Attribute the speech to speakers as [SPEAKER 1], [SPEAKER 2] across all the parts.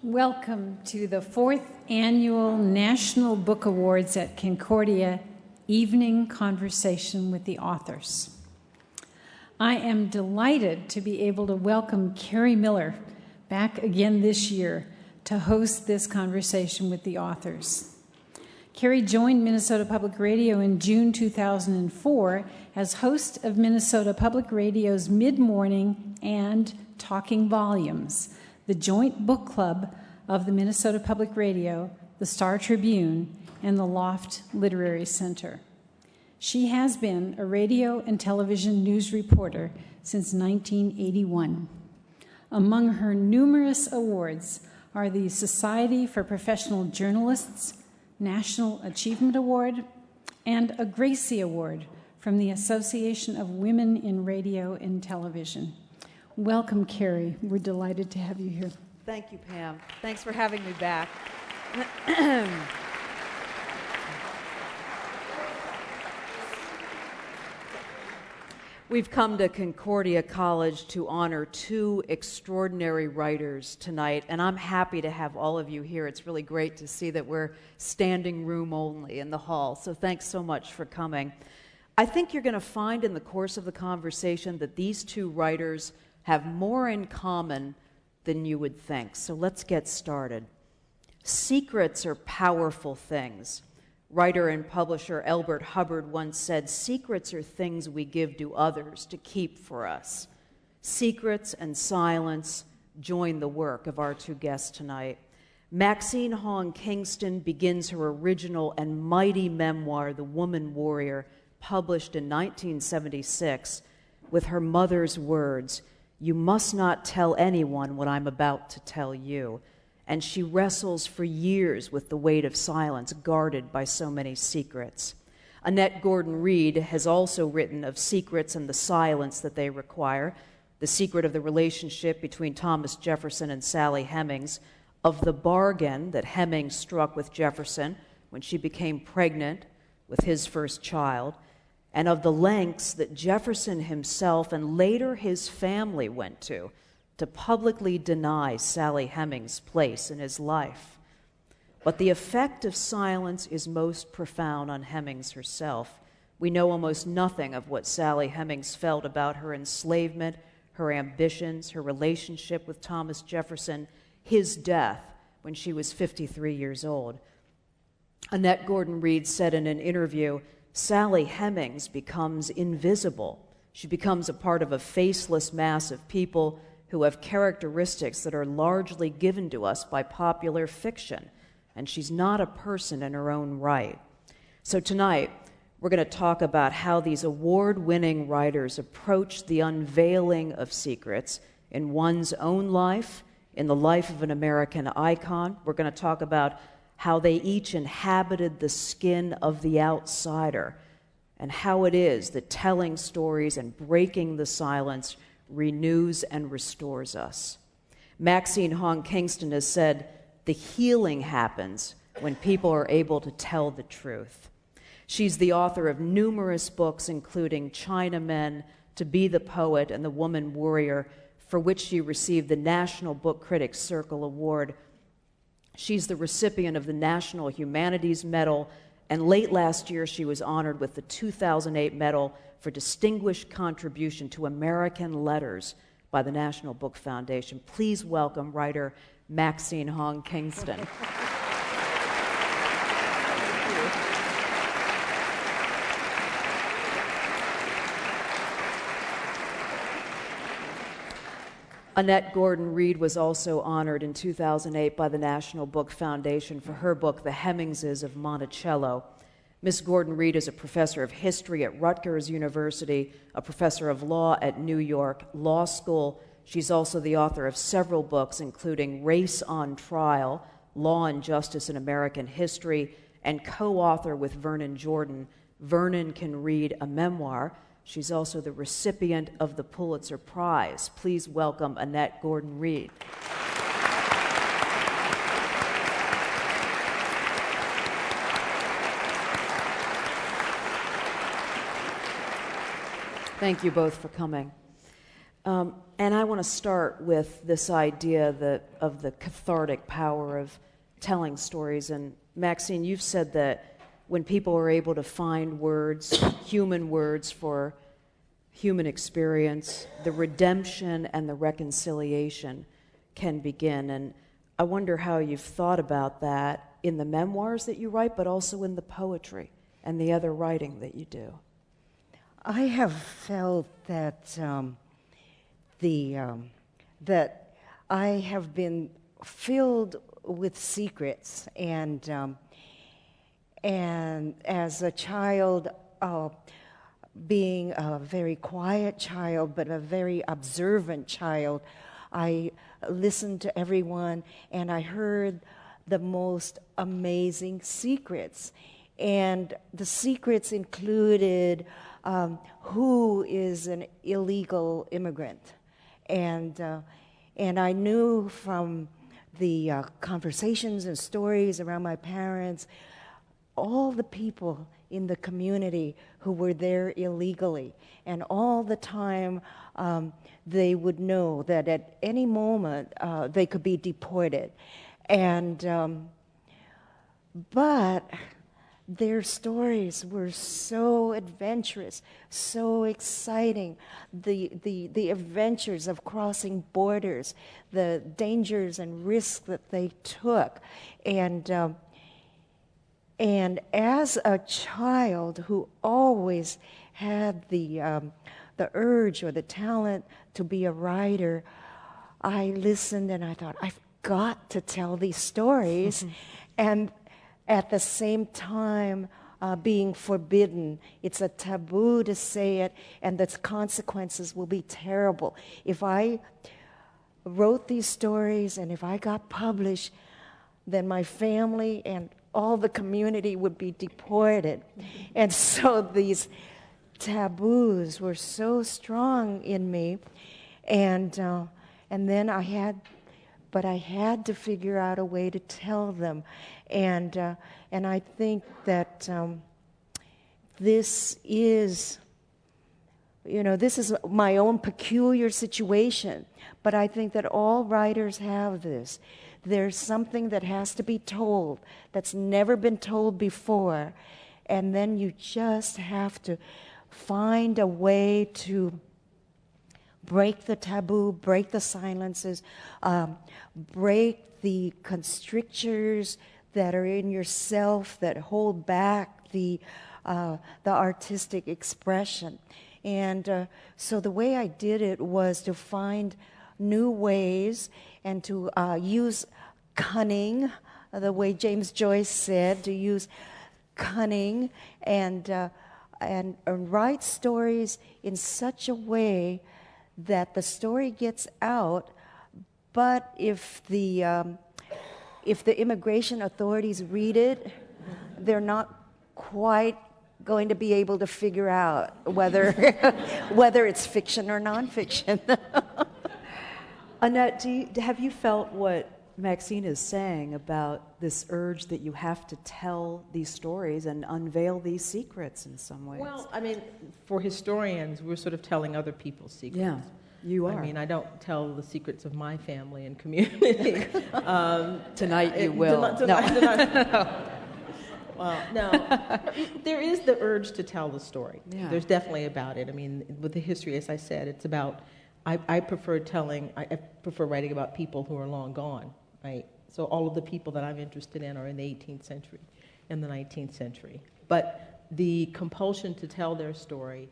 [SPEAKER 1] Welcome to the 4th Annual National Book Awards at Concordia Evening Conversation with the Authors. I am delighted to be able to welcome Kerri Miller back again this year to host this conversation with the authors. Kerri joined Minnesota Public Radio in June 2004 as host of Minnesota Public Radio's Mid-Morning and Talking Volumes, the joint book club of the Minnesota Public Radio, the Star Tribune, and the Loft Literary Center. She has been a radio and television news reporter since 1981. Among her numerous awards are the Society for Professional Journalists National Achievement Award and a Gracie Award from the Association of Women in Radio and Television. Welcome, Kerri. We're delighted to have you here.
[SPEAKER 2] Thank you, Pam. Thanks for having me back. We've come to Concordia College to honor two extraordinary writers tonight, and I'm happy to have all of you here. It's really great to see that we're standing room only in the hall, so thanks so much for coming. I think you're going to find in the course of the conversation that these two writers have more in common than you would think. So let's get started. Secrets are powerful things. Writer and publisher Elbert Hubbard once said, "Secrets are things we give to others to keep for us." Secrets and silence join the work of our two guests tonight. Maxine Hong Kingston begins her original and mighty memoir, The Woman Warrior, published in 1976, with her mother's words, "You must not tell anyone what I'm about to tell you." And she wrestles for years with the weight of silence, guarded by so many secrets. Annette Gordon-Reed has also written of secrets and the silence that they require, the secret of the relationship between Thomas Jefferson and Sally Hemings, of the bargain that Hemings struck with Jefferson when she became pregnant with his first child, and of the lengths that Jefferson himself and later his family went to publicly deny Sally Hemings' place in his life. But the effect of silence is most profound on Hemings herself. We know almost nothing of what Sally Hemings felt about her enslavement, her ambitions, her relationship with Thomas Jefferson, his death when she was 53 years old. Annette Gordon-Reed said in an interview, "Sally Hemings becomes invisible. She becomes a part of a faceless mass of people who have characteristics that are largely given to us by popular fiction, and she's not a person in her own right." So tonight, we're going to talk about how these award-winning writers approach the unveiling of secrets in one's own life, in the life of an American icon. We're going to talk about how they each inhabited the skin of the outsider, and how it is that telling stories and breaking the silence renews and restores us. Maxine Hong Kingston has said, "The healing happens when people are able to tell the truth." She's the author of numerous books, including Chinamen, To Be the Poet, and The Woman Warrior, for which she received the National Book Critics Circle Award. She's the recipient of the National Humanities Medal, and late last year she was honored with the 2008 Medal for Distinguished Contribution to American Letters by the National Book Foundation. Please welcome writer Maxine Hong Kingston. Annette Gordon-Reed was also honored in 2008 by the National Book Foundation for her book, The Hemingses of Monticello. Miss Gordon-Reed is a professor of history at Rutgers University, a professor of law at New York Law School. She's also the author of several books, including Race on Trial, Law and Justice in American History, and co-author with Vernon Jordan, Vernon Can Read, a Memoir. She's also the recipient of the Pulitzer Prize. Please welcome Annette Gordon-Reed. Thank you both for coming. And I want to start with this idea of the cathartic power of telling stories. And Maxine, you've said that when people are able to find words, human words for human experience, the redemption and the reconciliation can begin. And I wonder how you've thought about that in the memoirs that you write, but also in the poetry and the other writing that you do.
[SPEAKER 3] I have felt that that I have been filled with secrets, and as a child, being a very quiet child but a very observant child, I listened to everyone, and I heard the most amazing secrets. And the secrets included who is an illegal immigrant. And I knew from the conversations and stories around my parents, all the people in the community who were there illegally. And all the time, they would know that at any moment they could be deported. And but their stories were so adventurous, so exciting. The adventures of crossing borders, the dangers and risks that they took. And as a child who always had the urge or the talent to be a writer, I listened and I thought, I've got to tell these stories. And at the same time, being forbidden. It's a taboo to say it, and the consequences will be terrible. If I wrote these stories and if I got published, then my family and all the community would be deported. And so these taboos were so strong in me, and then I had to figure out a way to tell them, and I think that this is my own peculiar situation, but I think that all writers have this. There's something that has to be told that's never been told before, and then you just have to find a way to break the taboo, break the silences, break the constrictures that are in yourself that hold back the artistic expression. And so the way I did it was to find new ways and to use cunning, the way James Joyce said, to use cunning and write stories in such a way that the story gets out, but if the immigration authorities read it, they're not quite going to be able to figure out whether it's fiction or nonfiction.
[SPEAKER 2] Annette, have you felt what Maxine is saying about this urge that you have to tell these stories and unveil these secrets in some ways?
[SPEAKER 4] Well, I mean, for historians, we're sort of telling other people's secrets.
[SPEAKER 2] Yeah, you are.
[SPEAKER 4] I mean, I don't tell the secrets of my family and community.
[SPEAKER 2] Tonight you will.
[SPEAKER 4] Well, no. There is the urge to tell the story.
[SPEAKER 2] Yeah.
[SPEAKER 4] There's definitely about it. I mean, with the history, as I said, it's about, I prefer writing about people who are long gone, right? So all of the people that I'm interested in are in the 18th century and the 19th century. But the compulsion to tell their story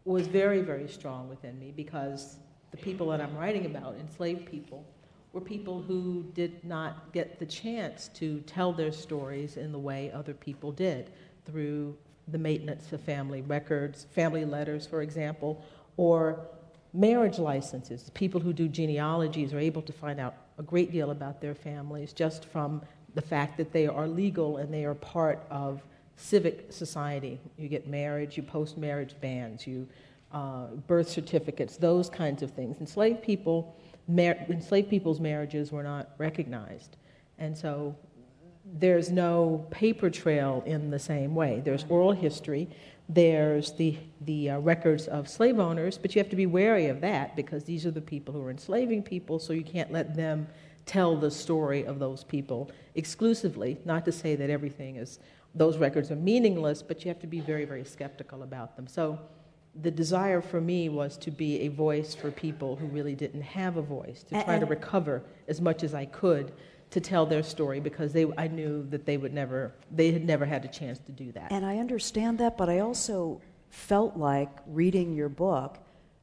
[SPEAKER 4] was very, very strong within me, because the people that I'm writing about, enslaved people, were people who did not get the chance to tell their stories in the way other people did, through the maintenance of family records, family letters, for example, or marriage licenses. People who do genealogies are able to find out a great deal about their families just from the fact that they are legal and they are part of civic society. You get marriage, you post marriage bans, you birth certificates, those kinds of things. Enslaved people's marriages were not recognized, and so there's no paper trail in the same way. There's oral history, There's the records of slave owners, but you have to be wary of that because these are the people who are enslaving people, so you can't let them tell the story of those people exclusively. Not to say that those records are meaningless, but you have to be very, very skeptical about them. So the desire for me was to be a voice for people who really didn't have a voice, to try to recover as much as I could to tell their story, because I knew that they had never had a chance to do that.
[SPEAKER 2] And I understand that, but I also felt like, reading your book,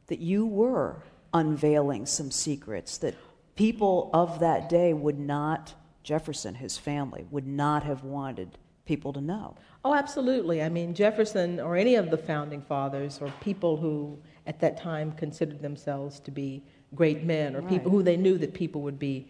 [SPEAKER 2] that you were unveiling some secrets that people of that day would not, Jefferson, his family, would not have wanted people to know.
[SPEAKER 4] Oh, absolutely. I mean, Jefferson or any of the founding fathers or people who at that time considered themselves to be great men, or people who they knew that people would be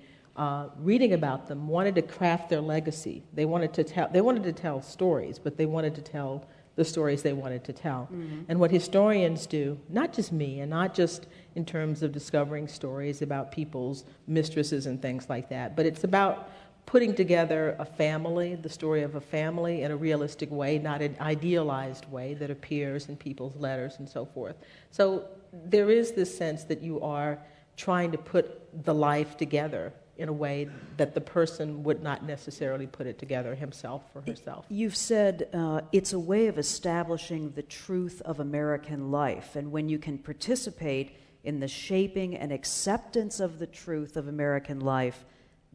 [SPEAKER 4] reading about them, wanted to craft their legacy. They wanted to tell stories, but they wanted to tell the stories they wanted to tell. Mm-hmm. And what historians do, not just me, and not just in terms of discovering stories about people's mistresses and things like that, but it's about putting together a family, the story of a family in a realistic way, not an idealized way that appears in people's letters and so forth. So there is this sense that you are trying to put the life together in a way that the person would not necessarily put it together himself or herself.
[SPEAKER 2] You've said it's a way of establishing the truth of American life, and when you can participate in the shaping and acceptance of the truth of American life,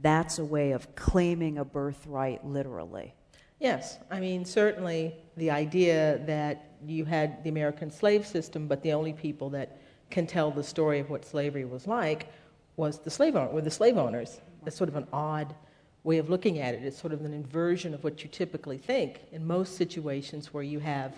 [SPEAKER 2] that's a way of claiming a birthright literally.
[SPEAKER 4] Yes, I mean, certainly the idea that you had the American slave system, but the only people that can tell the story of what slavery was like was the slave owners. That's sort of an odd way of looking at it. It's sort of an inversion of what you typically think. In most situations where you have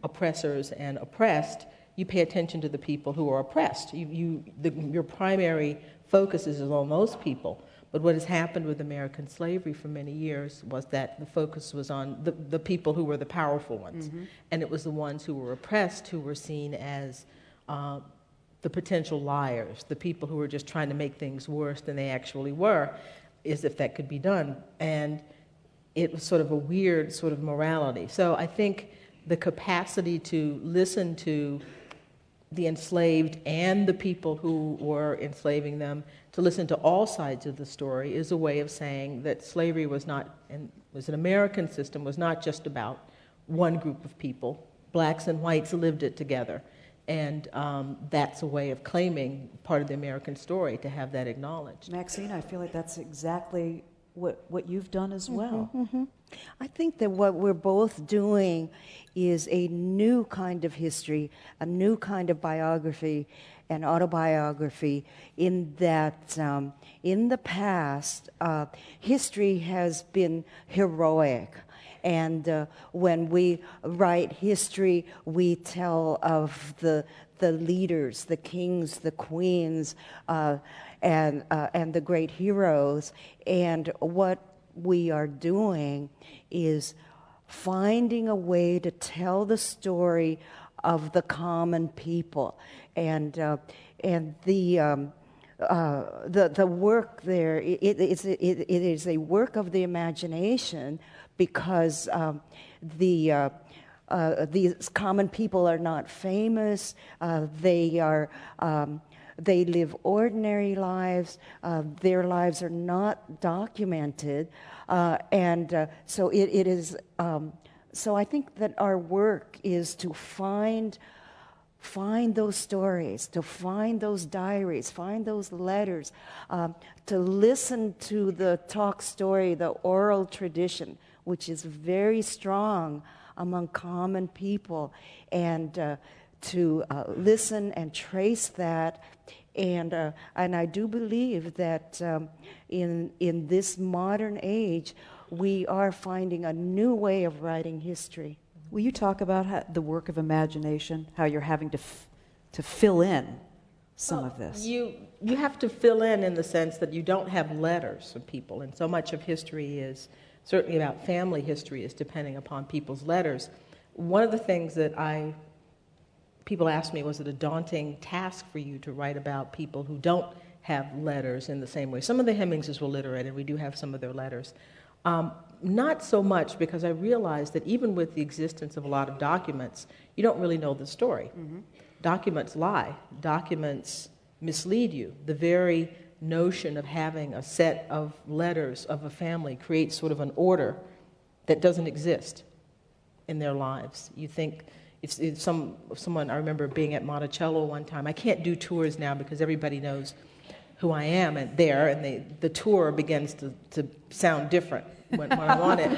[SPEAKER 4] oppressors and oppressed, you pay attention to the people who are oppressed. Your primary focus is on those people. But what has happened with American slavery for many years was that the focus was on the people who were the powerful ones. Mm-hmm. And it was the ones who were oppressed who were seen as the potential liars, the people who were just trying to make things worse than they actually were, as if that could be done. And it was sort of a weird sort of morality. So I think the capacity to listen to the enslaved and the people who were enslaving them, to listen to all sides of the story, is a way of saying that slavery was not, and was an American system, was not just about one group of people. Blacks and whites lived it together. And that's a way of claiming part of the American story, to have that acknowledged.
[SPEAKER 2] Maxine, I feel like that's exactly what you've done as well.
[SPEAKER 3] Mm-hmm, mm-hmm. I think that what we're both doing is a new kind of history, a new kind of biography and autobiography, in that in the past, history has been heroic. And when we write history, we tell of the leaders, the kings, the queens, and the great heroes. And what we are doing is finding a way to tell the story of the common people, and the work there. It is a work of the imagination, because these common people are not famous. They live ordinary lives. Their lives are not documented, so it is. So I think that our work is to find those stories, to find those diaries, find those letters, to listen to the talk story, the oral tradition, which is very strong among common people, and to listen and trace that. And I do believe that in this modern age, we are finding a new way of writing history.
[SPEAKER 2] Will you talk about the work of imagination, how you're having to fill in some of this?
[SPEAKER 4] You have to fill in the sense that you don't have letters from people, and so much of history is, certainly about family history, is depending upon people's letters. One of the things that people asked me, was it a daunting task for you to write about people who don't have letters in the same way? Some of the Hemmingses were literate, and we do have some of their letters. Not so much, because I realized that even with the existence of a lot of documents, you don't really know the story. Mm-hmm. Documents lie. Documents mislead you. The very notion of having a set of letters of a family creates sort of an order that doesn't exist in their lives. You think, if someone, I remember being at Monticello one time. I can't do tours now because everybody knows who I am and the tour begins to sound different when I'm on it.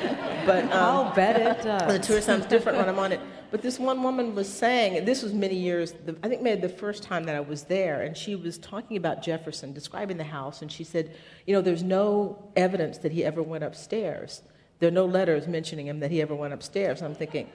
[SPEAKER 4] But
[SPEAKER 2] I'll bet it does.
[SPEAKER 4] The tour sounds different when I'm on it. But this one woman was saying, and this was many years, I think maybe the first time that I was there, and she was talking about Jefferson, describing the house, and she said, there's no evidence that he ever went upstairs. There are no letters mentioning him that he ever went upstairs. I'm thinking,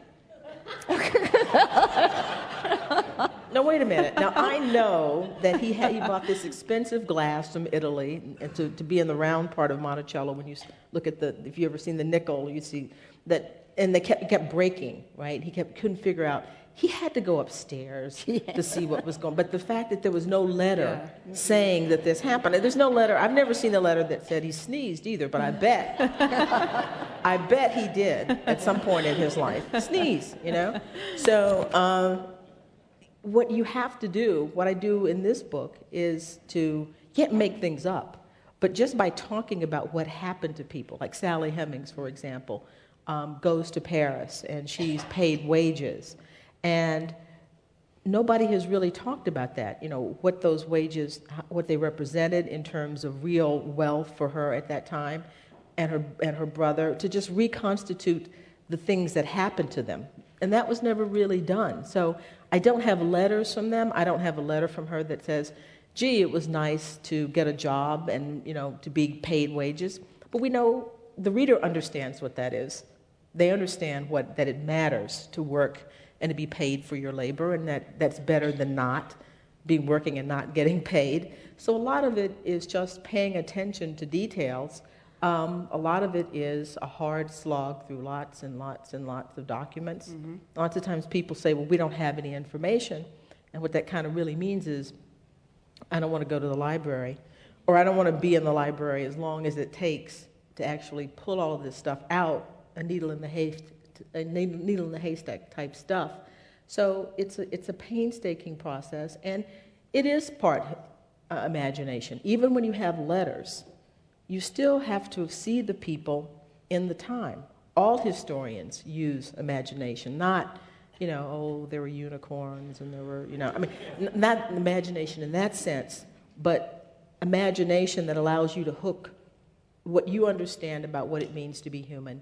[SPEAKER 4] no, wait a minute. Now, I know that he bought this expensive glass from Italy, and to be in the round part of Monticello, when you look at if you ever seen the nickel, you see that, and they kept breaking, right? He couldn't figure out. He had to go upstairs to see what was going on. But the fact that there was no letter saying that this happened, and there's no letter, I've never seen a letter that said he sneezed either, but I bet he did at some point in his life. Sneeze, So what you have to do, what I do in this book, is you can't make things up, but just by talking about what happened to people, like Sally Hemings, for example, goes to Paris, and she's paid wages. And nobody has really talked about that, what those wages, what they represented in terms of real wealth for her at that time, and her brother, to just reconstitute the things that happened to them. And that was never really done. So I don't have letters from them. I don't have a letter from her that says, gee, it was nice to get a job and, to be paid wages. But we know the reader understands what that is. They understand that it matters to work and to be paid for your labor, and that's better than not being working and not getting paid. So a lot of it is just paying attention to details. A lot of it is a hard slog through lots and lots and lots of documents. Mm-hmm. Lots of times people say, well, we don't have any information. And what that kind of really means is, I don't want to go to the library, or I don't want to be in the library as long as it takes to actually pull all of this stuff out, a needle in the haystack type stuff. So it's a painstaking process, and it is part imagination. Even when you have letters, you still have to see the people in the time. All historians use imagination, not, there were unicorns and there were, not imagination in that sense, but imagination that allows you to hook what you understand about what it means to be human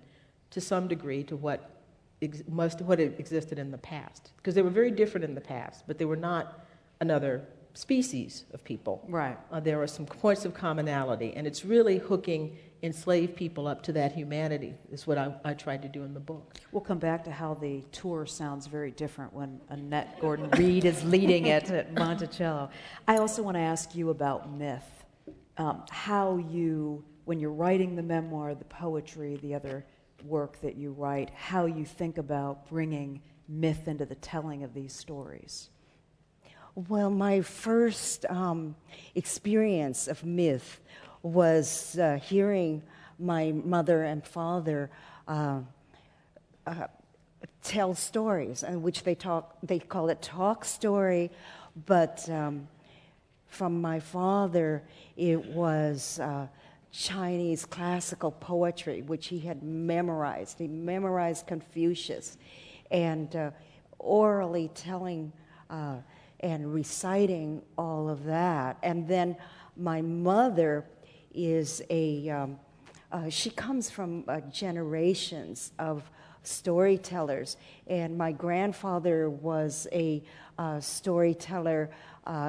[SPEAKER 4] to some degree to what existed in the past. Because they were very different in the past, but they were not another species of people.
[SPEAKER 2] Right.
[SPEAKER 4] There are some points of commonality, and it's really hooking enslaved people up to that humanity is what I tried to do in the book.
[SPEAKER 2] We'll come back to how the tour sounds very different when Annette Gordon-Reed is leading it at Monticello. I also want to ask you about myth. How you, when you're writing the memoir, the poetry, the other work that you write, how you think about bringing myth into the telling of these stories.
[SPEAKER 3] Well, my first experience of myth was hearing my mother and father tell stories, in which they call it talk story, but from my father, it was Chinese classical poetry, which he had memorized. He memorized Confucius, and orally telling and reciting all of that. And then my mother is she comes from generations of storytellers, and my grandfather was a storyteller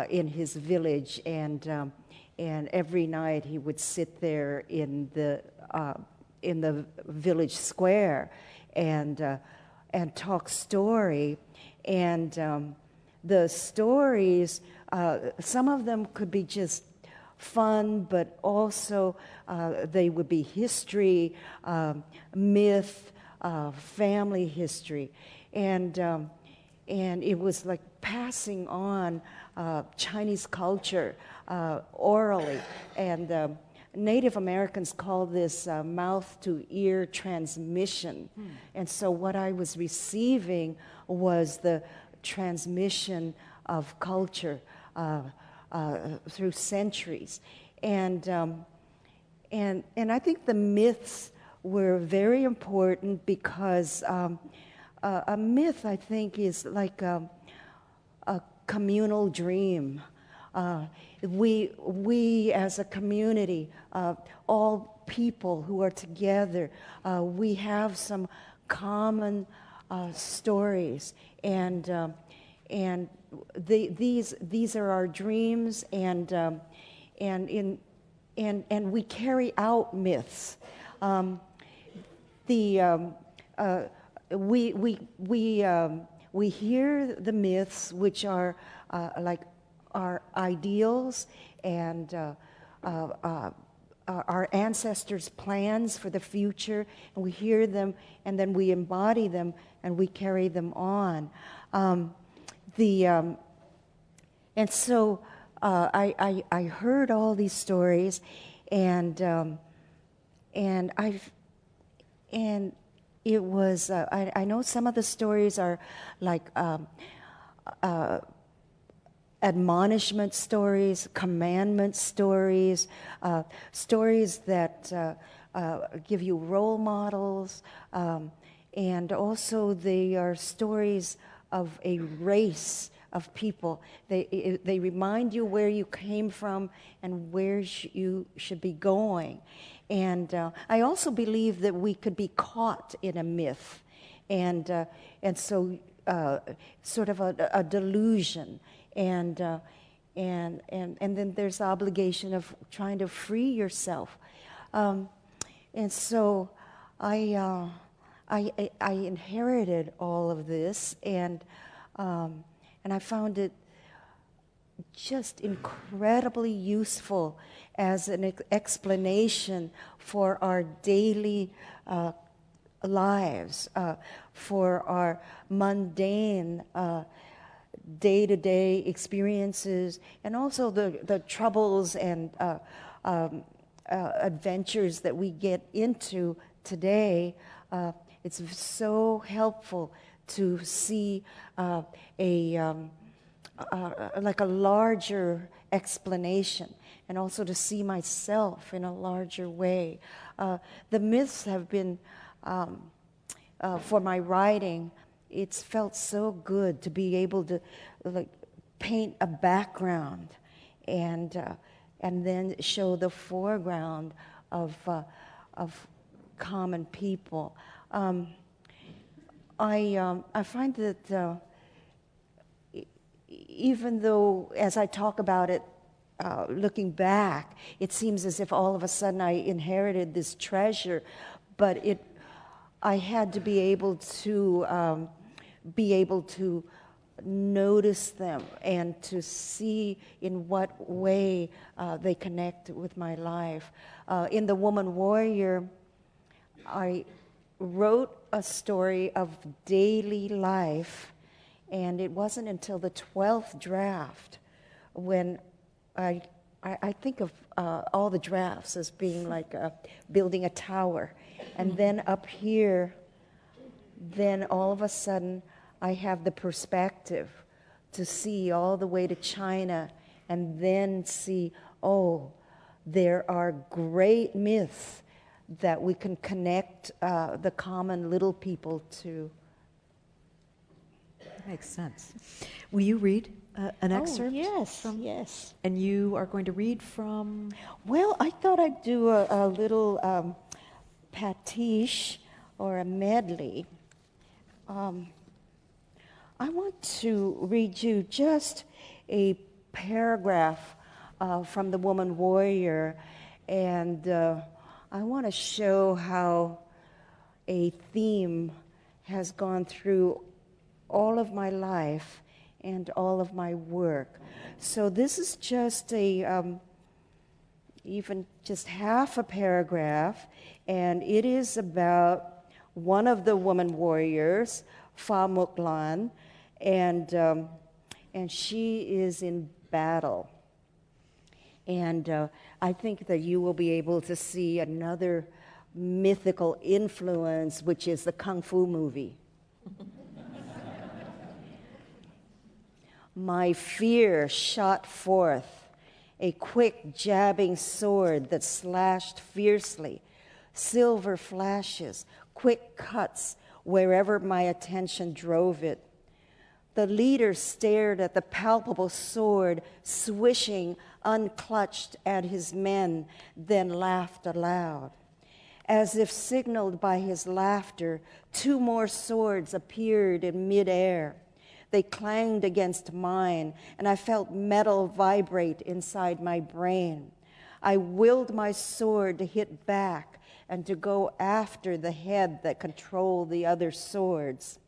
[SPEAKER 3] in his village, and every night he would sit there in the village square and talk story, and the stories, some of them could be just fun, but also they would be history, myth, family history, and it was like passing on Chinese culture orally, and Native Americans call this mouth-to-ear transmission. And so what I was receiving was the transmission of culture through centuries. And I think the myths were very important because a myth, I think, is like a communal dream. We as a community, all people who are together, we have some common stories, and these are our dreams, and we carry out myths. We hear the myths, which are like our ideals and our ancestors' plans for the future, and we hear them, and then we embody them, and we carry them on. And so I heard all these stories, and it was I know some of the stories are like admonishment stories, commandment stories, stories that give you role models, and also they are stories of a race of people. They remind you where you came from and where you should be going. And I also believe that we could be caught in a myth, and so sort of a delusion. And then there's the obligation of trying to free yourself. And so I inherited all of this, and I found it just incredibly useful as an explanation for our daily lives, for our mundane day-to-day experiences, and also the troubles and adventures that we get into today. It's so helpful to see like a larger explanation, and also to see myself in a larger way. The myths have been, for my writing, it's felt so good to be able to like paint a background and then show the foreground of common people. I find that even though, as I talk about it, looking back, it seems as if all of a sudden I inherited this treasure, but I had to be able to notice them and to see in what way they connect with my life. In The Woman Warrior, I wrote a story of daily life, and it wasn't until the 12th draft when I think of all the drafts as being like building a tower. And then up here, then all of a sudden, I have the perspective to see all the way to China and then see, oh, there are great myths that we can connect the common little people to.
[SPEAKER 2] That makes sense. Will you read an excerpt?
[SPEAKER 3] Yes, yes.
[SPEAKER 2] And you are going to read from?
[SPEAKER 3] Well, I thought I'd do a little pastiche or a medley. I want to read you just a paragraph from The Woman Warrior, and I want to show how a theme has gone through all of my life and all of my work. So this is just even just half a paragraph, and it is about one of the woman warriors, Fa Muklan, and she is in battle. And I think that you will be able to see another mythical influence, which is the Kung Fu movie. My fear shot forth, a quick jabbing sword that slashed fiercely, silver flashes, quick cuts wherever my attention drove it. The leader stared at the palpable sword swishing unclutched at his men, then laughed aloud. As if signaled by his laughter, 2 more swords appeared in midair. They clanged against mine, and I felt metal vibrate inside my brain. I willed my sword to hit back and to go after the head that controlled the other swords.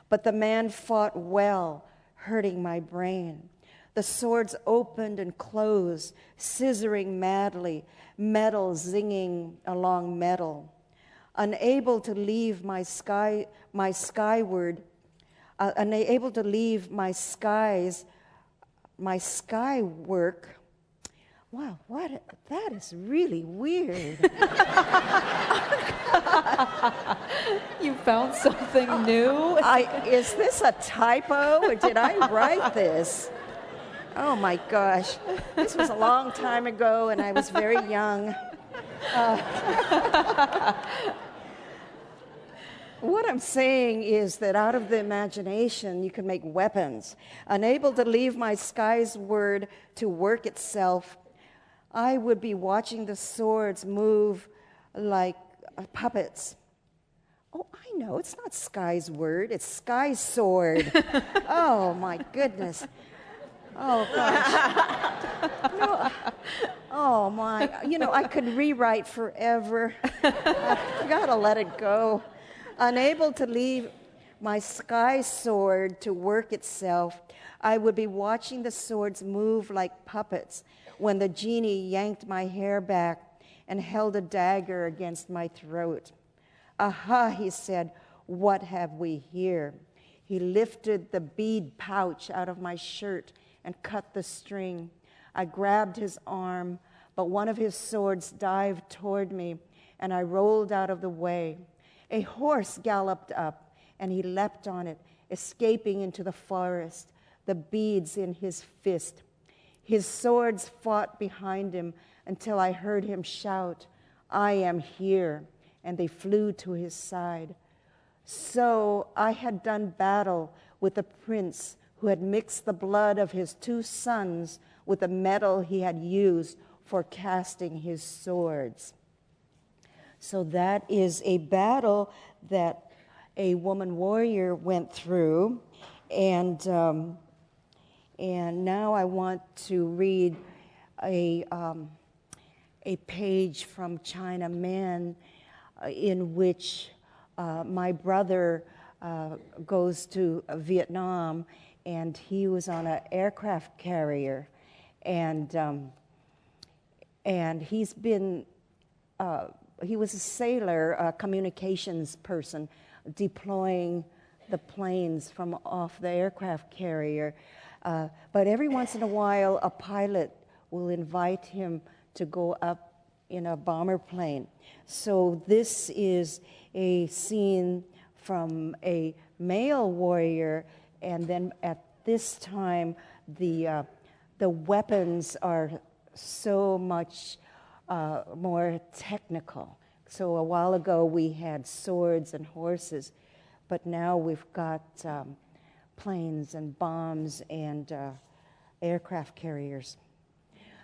[SPEAKER 3] But the man fought well, hurting my brain. The swords opened and closed, scissoring madly, metal zinging along metal. Unable to leave my skyward, unable to leave my skywork. Wow, that is really weird.
[SPEAKER 2] You found something new?
[SPEAKER 3] Is this a typo, or did I write this? Oh my gosh, this was a long time ago, and I was very young. What I'm saying is that out of the imagination, you can make weapons. Unable to leave my skyward to work itself, I would be watching the swords move like puppets. Oh, I know, it's not Sky's word, it's Sky's sword. Oh, my goodness. Oh, gosh. No. Oh, my. You know, I could rewrite forever. I've got to let it go. Unable to leave my sky sword to work itself, I would be watching the swords move like puppets when the genie yanked my hair back and held a dagger against my throat. Aha, he said, what have we here? He lifted the bead pouch out of my shirt and cut the string. I grabbed his arm, but one of his swords dived toward me, and I rolled out of the way. A horse galloped up, and he leapt on it, escaping into the forest, the beads in his fist. His swords fought behind him until I heard him shout, I am here, and they flew to his side. So I had done battle with the prince who had mixed the blood of his 2 sons with the metal he had used for casting his swords. So that is a battle that a woman warrior went through, and now I want to read a page from China Man in which my brother goes to Vietnam, and he was on an aircraft carrier, and he's been he was a sailor, a communications person, deploying the planes from off the aircraft carrier. But every once in a while, a pilot will invite him to go up in a bomber plane. So this is a scene from a male warrior, and then at this time, the weapons are so much more technical. So a while ago we had swords and horses, but now we've got planes and bombs and aircraft carriers.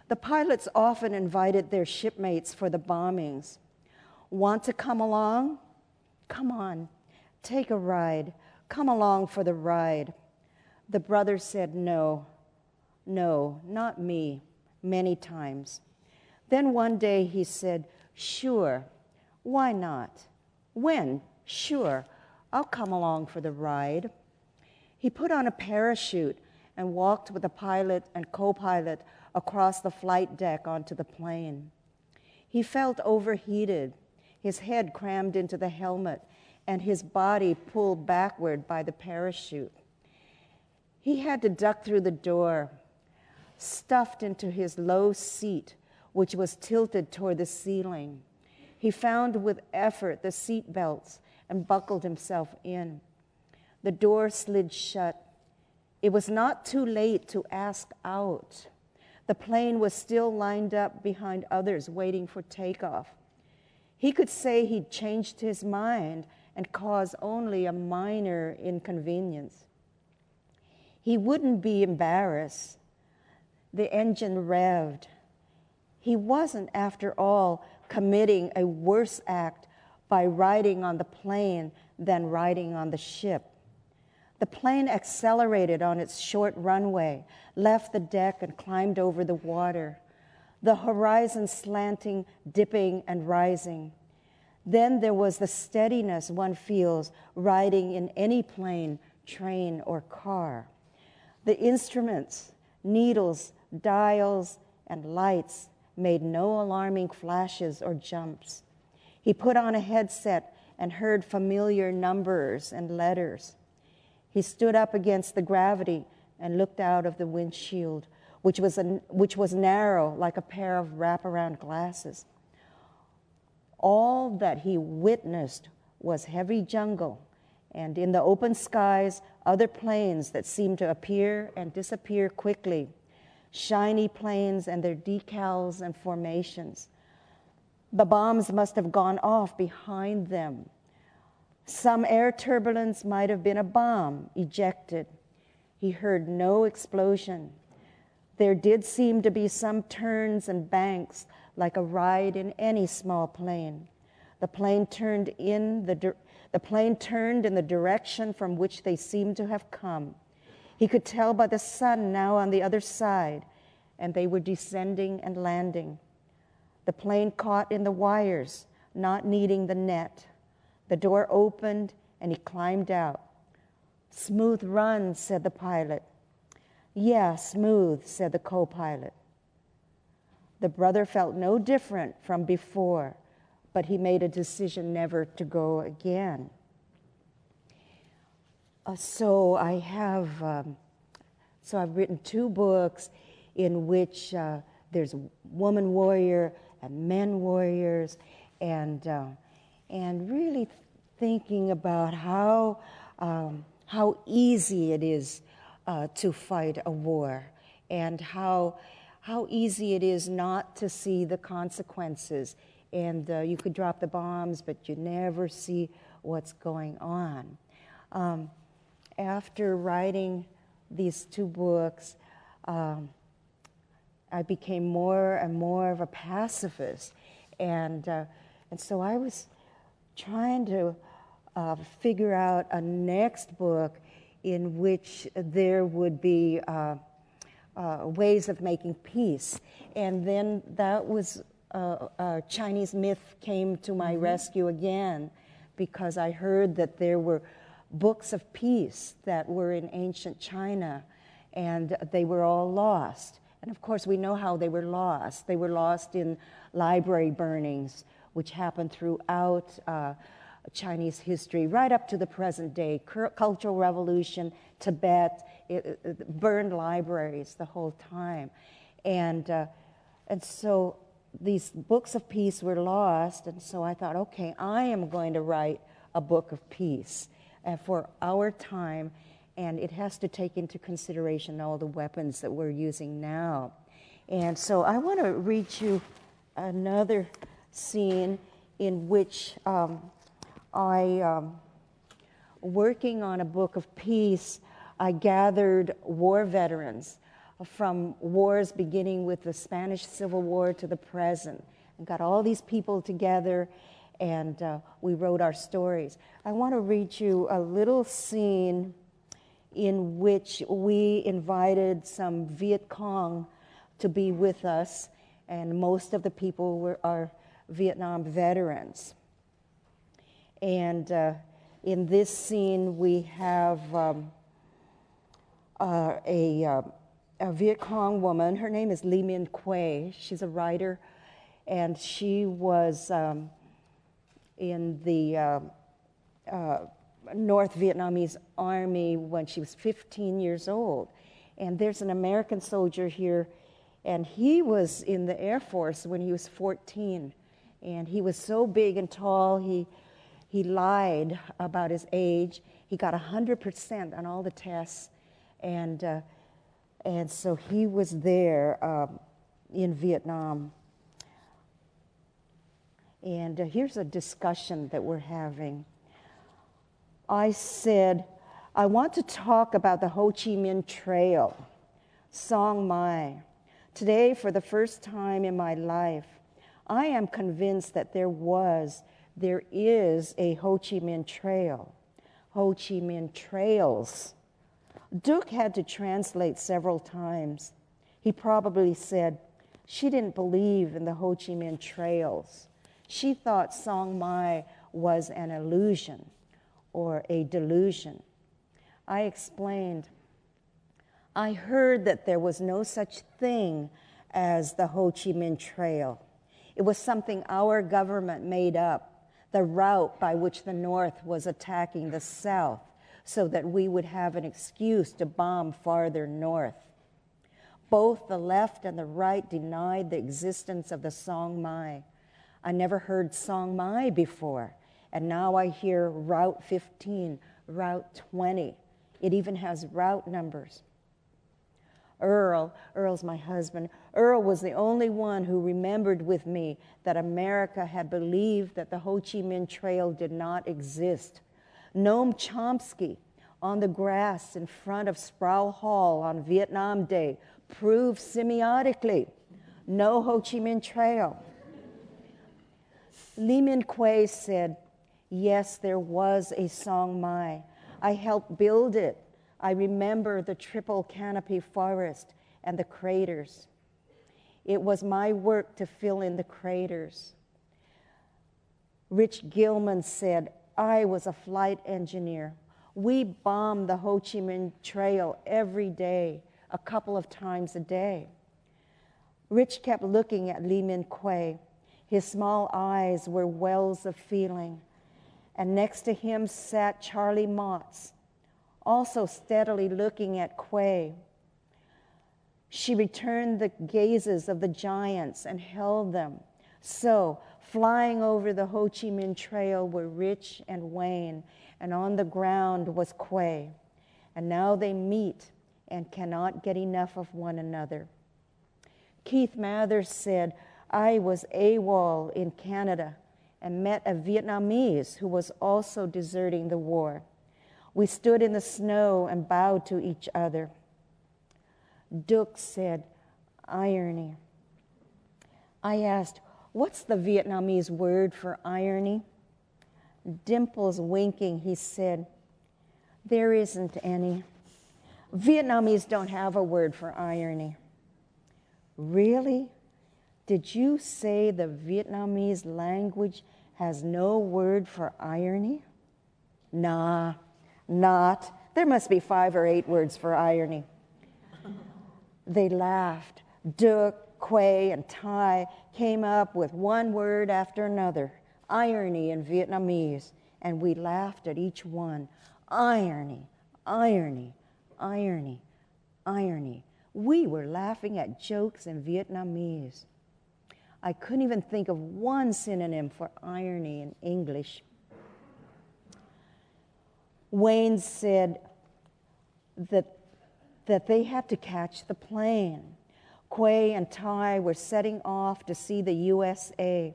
[SPEAKER 3] The pilots often invited their shipmates for the bombings. Want to come along? Come on, take a ride. Come along for the ride. The brother said no, not me, many times. Then one day he said, sure, why not? When? Sure, I'll come along for the ride. He put on a parachute and walked with the pilot and co-pilot across the flight deck onto the plane. He felt overheated, his head crammed into the helmet, and his body pulled backward by the parachute. He had to duck through the door. stuffed into his low seat, which was tilted toward the ceiling. He found with effort the seat belts and buckled himself in. The door slid shut. It was not too late to ask out. The plane was still lined up behind others waiting for takeoff. He could say he'd changed his mind and cause only a minor inconvenience. He wouldn't be embarrassed. The engine revved. He wasn't, after all, committing a worse act by riding on the plane than riding on the ship. The plane accelerated on its short runway, left the deck, and climbed over the water, the horizon slanting, dipping, and rising. Then there was the steadiness one feels riding in any plane, train, or car. The instruments, needles, dials, and lights made no alarming flashes or jumps. He put on a headset and heard familiar numbers and letters. He stood up against the gravity and looked out of the windshield, which was narrow like a pair of wraparound glasses. All that he witnessed was heavy jungle, and in the open skies, other planes that seemed to appear and disappear quickly, shiny planes and their decals and formations. The bombs must have gone off behind them. Some air turbulence might have been a bomb ejected. He heard no explosion. There did seem to be some turns and banks, like a ride in any small plane. The plane turned in the direction from which they seemed to have come. He could tell by the sun now on the other side, and they were descending and landing. The plane caught in the wires, not needing the net. The door opened, and he climbed out. "Smooth run," said the pilot. "Yeah, smooth," said the co-pilot. The brother felt no different from before, but he made a decision never to go again. So I've written 2 books in which there's woman warrior and men warriors, and really thinking about how easy it is to fight a war, and how easy it is not to see the consequences. And you could drop the bombs, but you never see what's going on. After writing these 2 books, I became more and more of a pacifist. And so I was trying to figure out a next book in which there would be ways of making peace. And then that was Chinese myth came to my rescue again, because I heard that there were books of peace that were in ancient China, and they were all lost. And of course, we know how they were lost. They were lost in library burnings, which happened throughout Chinese history, right up to the present day. Cultural Revolution, Tibet, burned libraries the whole time. And so these books of peace were lost, and so I thought, okay, I am going to write a book of peace for our time, and it has to take into consideration all the weapons that we're using now. And so I want to read you another scene in which working on a book of peace, I gathered war veterans from wars beginning with the Spanish Civil War to the present, and got all these people together, and we wrote our stories. I want to read you a little scene in which we invited some Viet Cong to be with us, and most of the people are Vietnam veterans. And in this scene, we have a Viet Cong woman. Her name is Ly Minh Quay. She's a writer, and she was in the North Vietnamese Army when she was 15 years old. And there's an American soldier here, and he was in the Air Force when he was 14. And he was so big and tall, he lied about his age. He got 100% on all the tests. And so he was there in Vietnam. And here's a discussion that we're having. I said, I want to talk about the Ho Chi Minh Trail, Song Mai. Today, for the first time in my life, I am convinced that there is a Ho Chi Minh Trail, Ho Chi Minh Trails. Duke had to translate several times. He probably said, she didn't believe in the Ho Chi Minh Trails. She thought Song Mai was an illusion or a delusion. I explained, I heard that there was no such thing as the Ho Chi Minh Trail. It was something our government made up, the route by which the North was attacking the South, so that we would have an excuse to bomb farther north. Both the left and the right denied the existence of the Song Mai. I never heard Song Mai before, and now I hear Route 15, Route 20. It even has route numbers. Earl's my husband, Earl was the only one who remembered with me that America had believed that the Ho Chi Minh Trail did not exist. Noam Chomsky, on the grass in front of Sproul Hall on Vietnam Day, proved semiotically no Ho Chi Minh Trail. Lee Min Kwei said, yes, there was a Song Mai. I helped build it. I remember the triple canopy forest and the craters. It was my work to fill in the craters. Rich Gilman said, I was a flight engineer. We bombed the Ho Chi Minh Trail every day, a couple of times a day. Rich kept looking at Lee Min Kwei. His small eyes were wells of feeling. And next to him sat Charlie Motts, also steadily looking at Kwei. She returned the gazes of the giants and held them. So, flying over the Ho Chi Minh Trail were Rich and Wayne, and on the ground was Kwei. And now they meet and cannot get enough of one another. Keith Mathers said, I was AWOL in Canada and met a Vietnamese who was also deserting the war. We stood in the snow and bowed to each other. Duke said, irony. I asked, what's the Vietnamese word for irony? Dimples winking, he said, there isn't any. Vietnamese don't have a word for irony. Really? Did you say the Vietnamese language has no word for irony? Nah, not. There must be 5 or 8 words for irony. They laughed. Duc, Quay, and Thai came up with one word after another, irony in Vietnamese, and we laughed at each one. Irony, irony, irony, irony. We were laughing at jokes in Vietnamese. I couldn't even think of one synonym for irony in English. Wayne said that they had to catch the plane. Quay and Thai were setting off to see the USA,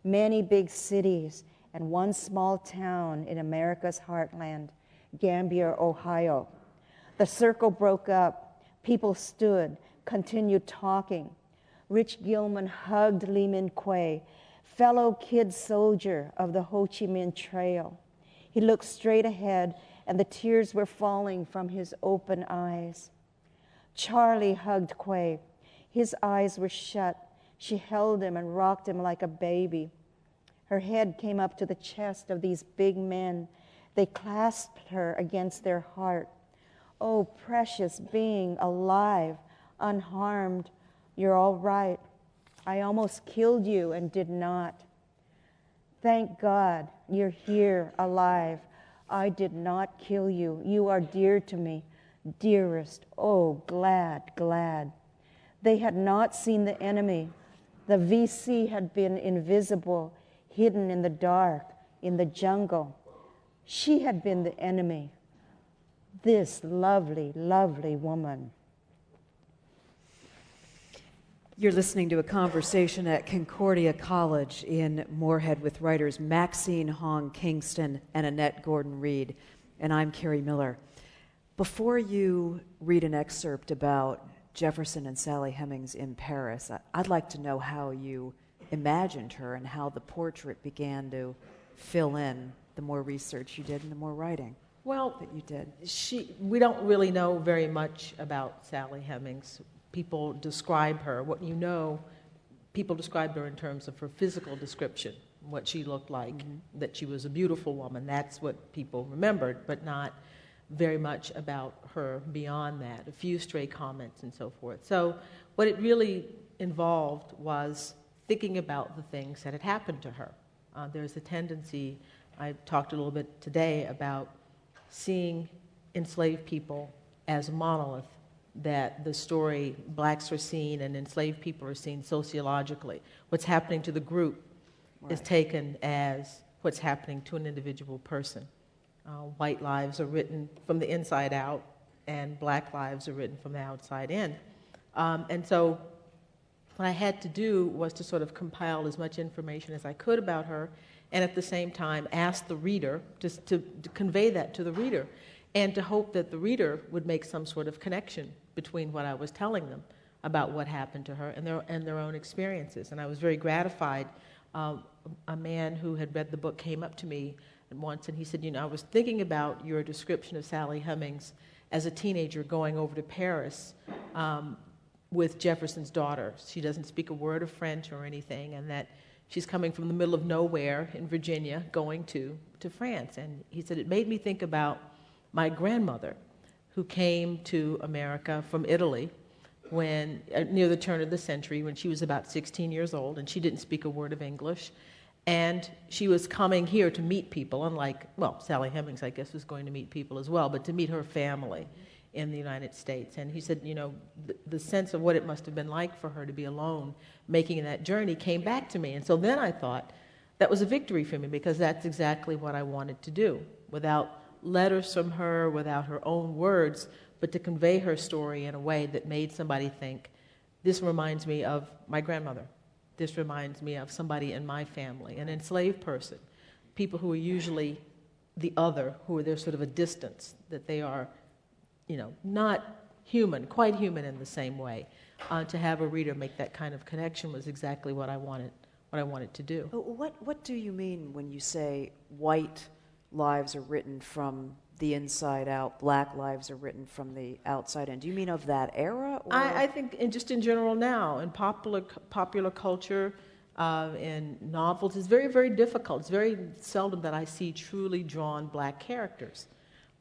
[SPEAKER 3] many big cities, and one small town in America's heartland, Gambier, Ohio. The circle broke up. People stood, continued talking. Rich Gilman hugged Lee Min Kwei, fellow kid soldier of the Ho Chi Minh Trail. He looked straight ahead, and the tears were falling from his open eyes. Charlie hugged Quay. His eyes were shut. She held him and rocked him like a baby. Her head came up to the chest of these big men. They clasped her against their heart. Oh, precious being, alive, unharmed. You're all right. I almost killed you and did not. Thank God you're here, alive. I did not kill you. You are dear to me. dearest, oh, glad, glad. They had not seen the enemy. The VC had been invisible, hidden in the dark, in the jungle. She had been the enemy. This lovely, lovely woman.
[SPEAKER 2] You're listening to a conversation at Concordia College in Moorhead with writers Maxine Hong Kingston and Annette Gordon-Reed, and I'm Kerri Miller. Before you read an excerpt about Jefferson and Sally Hemings in Paris, I'd like to know how you imagined her and how the portrait began to fill in the more research you did and the more writing that you did.
[SPEAKER 4] We don't really know very much about Sally Hemings. People describe her. What you know, people described her in terms of her physical description, what she looked like, that she was a beautiful woman. That's what people remembered, but not very much about her beyond that, a few stray comments and so forth. So what it really involved was thinking about the things that had happened to her. There's a tendency, I talked a little bit today about seeing enslaved people as a monolith, that the story blacks are seen and enslaved people are seen sociologically. What's happening to the group is taken as what's happening to an individual person. White lives are written from the inside out, and black lives are written from the outside in. And so what I had to do was to sort of compile as much information as I could about her, and at the same time ask the reader to convey that to the reader, and to hope that the reader would make some sort of connection between what I was telling them about what happened to her and their own experiences. And I was very gratified. A man who had read the book came up to me once and he said, I was thinking about your description of Sally Hemings as a teenager going over to Paris with Jefferson's daughter. She doesn't speak a word of French or anything, and that she's coming from the middle of nowhere in Virginia going to France. And he said, it made me think about my grandmother, who came to America from Italy when near the turn of the century, when she was about 16 years old, and she didn't speak a word of English. And she was coming here to meet people, unlike, Sally Hemings, I guess, was going to meet people as well, but to meet her family in the United States. And he said, the sense of what it must have been like for her to be alone making that journey came back to me. And so then I thought that was a victory for me, because that's exactly what I wanted to do, without letters from her, without her own words, but to convey her story in a way that made somebody think, this reminds me of my grandmother. This reminds me of somebody in my family, an enslaved person, people who are usually the other, who are there sort of a distance, that they are, not human, quite human in the same way. To have a reader make that kind of connection was exactly what I wanted to do.
[SPEAKER 2] What do you mean when you say white lives are written from the inside out, black lives are written from the outside in? Do you mean of that era? Or?
[SPEAKER 4] I think just in general now, in popular culture, in novels, it's very, very difficult. It's very seldom that I see truly drawn black characters.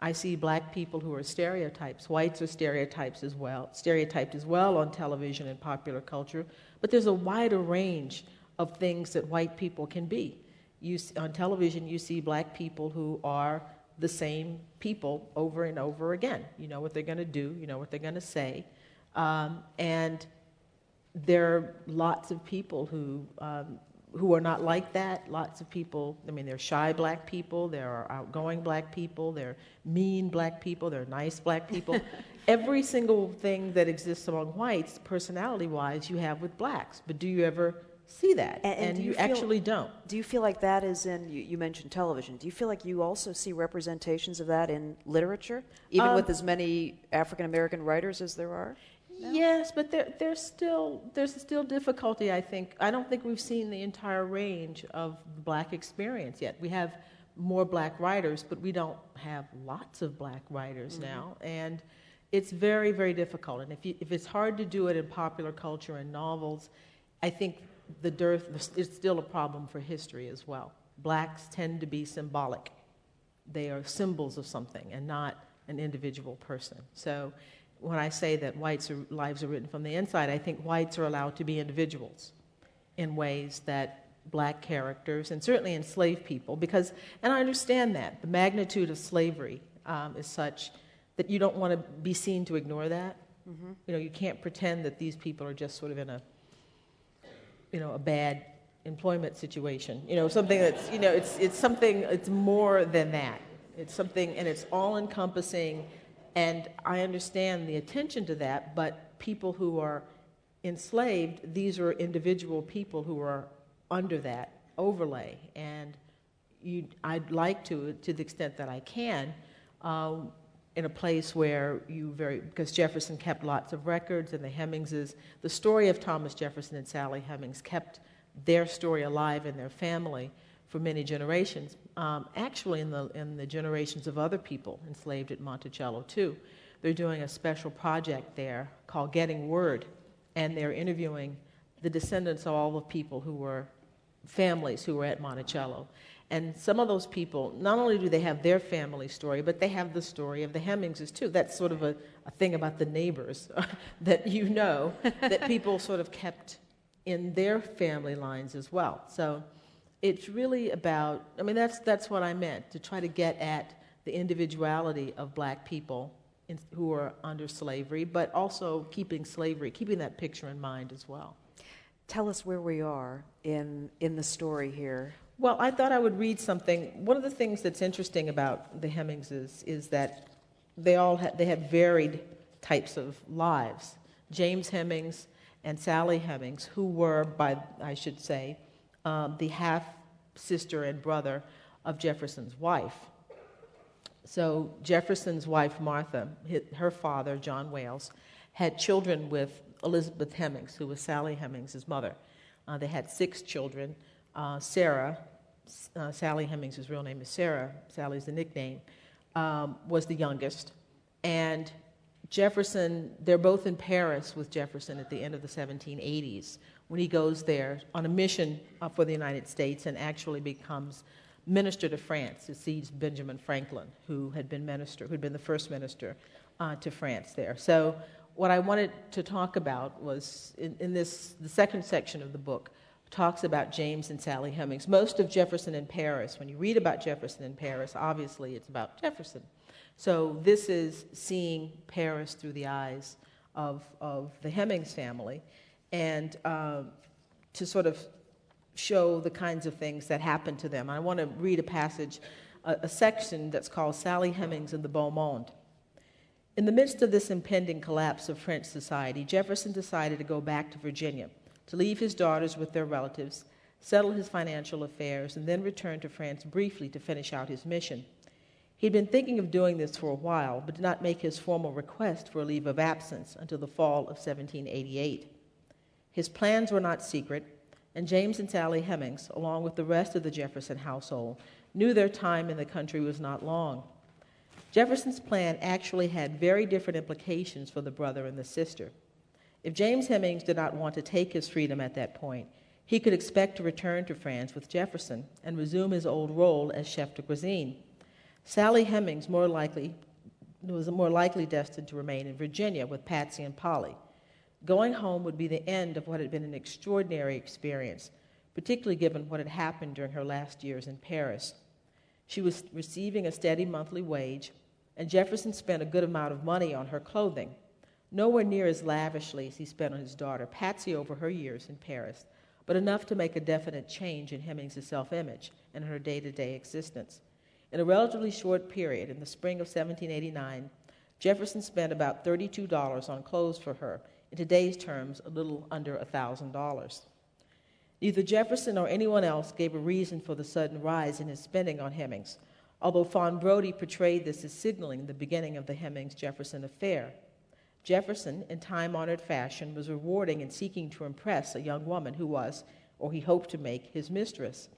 [SPEAKER 4] I see black people who are stereotypes. Whites are stereotyped as well on television and popular culture, but there's a wider range of things that white people can be. On television, you see black people who are the same people over and over again. You know what they're going to do, you know what they're going to say. And there are lots of people who are not like that. Lots of people, there are shy black people, there are outgoing black people, there are mean black people, there are nice black people. Every single thing that exists among whites, personality-wise, you have with blacks. But do you ever see that? And you actually don't.
[SPEAKER 2] Do you feel like that is in, you mentioned television, do you feel like you also see representations of that in literature, even with as many African-American writers as there are? No?
[SPEAKER 4] Yes, but there's still difficulty, I think. I don't think we've seen the entire range of the black experience yet. We have more black writers, but we don't have lots of black writers now, and it's very, very difficult. And if it's hard to do it in popular culture and novels, I think the dearth is still a problem for history as well. Blacks tend to be symbolic. They are symbols of something and not an individual person. So when I say that lives are written from the inside, I think whites are allowed to be individuals in ways that black characters, and certainly enslaved people, and I understand that. The magnitude of slavery is such that you don't want to be seen to ignore that. Mm-hmm. You know, you can't pretend that these people are just sort of in a, you know, a bad employment situation. You know, something that's, you know, it's something, it's more than that. It's something, and it's all-encompassing, and I understand the attention to that, but people who are enslaved, these are individual people who are under that overlay, and I'd like to the extent that I can, in a place where because Jefferson kept lots of records, and the Hemmingses, the story of Thomas Jefferson and Sally Hemings kept their story alive in their family for many generations, actually in the generations of other people enslaved at Monticello too. They're doing a special project there called Getting Word, and they're interviewing the descendants of all the people who were families who were at Monticello. And some of those people, not only do they have their family story, but they have the story of the Hemmingses too. That's sort of a thing about the neighbors that you know, that people sort of kept in their family lines as well. So it's really about, I mean, that's what I meant, to try to get at the individuality of black people who are under slavery, but also keeping that picture in mind as well.
[SPEAKER 2] Tell us where we are in the story here.
[SPEAKER 4] Well, I thought I would read something. One of the things that's interesting about the Hemmingses is that they had varied types of lives. James Hemings and Sally Hemings, who were, I should say, the half-sister and brother of Jefferson's wife. So Jefferson's wife, Martha, her father, John Wales, had children with Elizabeth Hemings, who was Sally Hemings' mother. They had 6 children. Sarah, Sally Hemings' real name is Sarah, Sally's the nickname, was the youngest. And Jefferson, they're both in Paris with Jefferson at the end of the 1780s, when he goes there on a mission for the United States and actually becomes minister to France, succeeds Benjamin Franklin, who had been the first minister to France there. So what I wanted to talk about was, the second section of the book, talks about James and Sally Hemings. Most of Jefferson in Paris, when you read about Jefferson in Paris, obviously it's about Jefferson. So this is seeing Paris through the eyes of the Hemings family, and to sort of show the kinds of things that happened to them. I want to read a passage, a section that's called Sally Hemings and the Beau Monde. In the midst of this impending collapse of French society, Jefferson decided to go back to Virginia, to leave his daughters with their relatives, settle his financial affairs, and then return to France briefly to finish out his mission. He'd been thinking of doing this for a while, but did not make his formal request for a leave of absence until the fall of 1788. His plans were not secret, and James and Sally Hemings, along with the rest of the Jefferson household, knew their time in the country was not long. Jefferson's plan actually had very different implications for the brother and the sister. If James Hemings did not want to take his freedom at that point, he could expect to return to France with Jefferson and resume his old role as chef de cuisine. Sally Hemings was more likely destined to remain in Virginia with Patsy and Polly. Going home would be the end of what had been an extraordinary experience, particularly given what had happened during her last years in Paris. She was receiving a steady monthly wage, and Jefferson spent a good amount of money on her clothing, nowhere near as lavishly as he spent on his daughter Patsy over her years in Paris, but enough to make a definite change in Hemings' self-image and her day-to-day existence. In a relatively short period, in the spring of 1789, Jefferson spent about $32 on clothes for her, in today's terms, a little under $1,000. Neither Jefferson or anyone else gave a reason for the sudden rise in his spending on Hemings, although Fawn Brodie portrayed this as signaling the beginning of the Hemings-Jefferson affair. Jefferson, in time-honored fashion, was rewarding and seeking to impress a young woman who was, or he hoped to make, his mistress.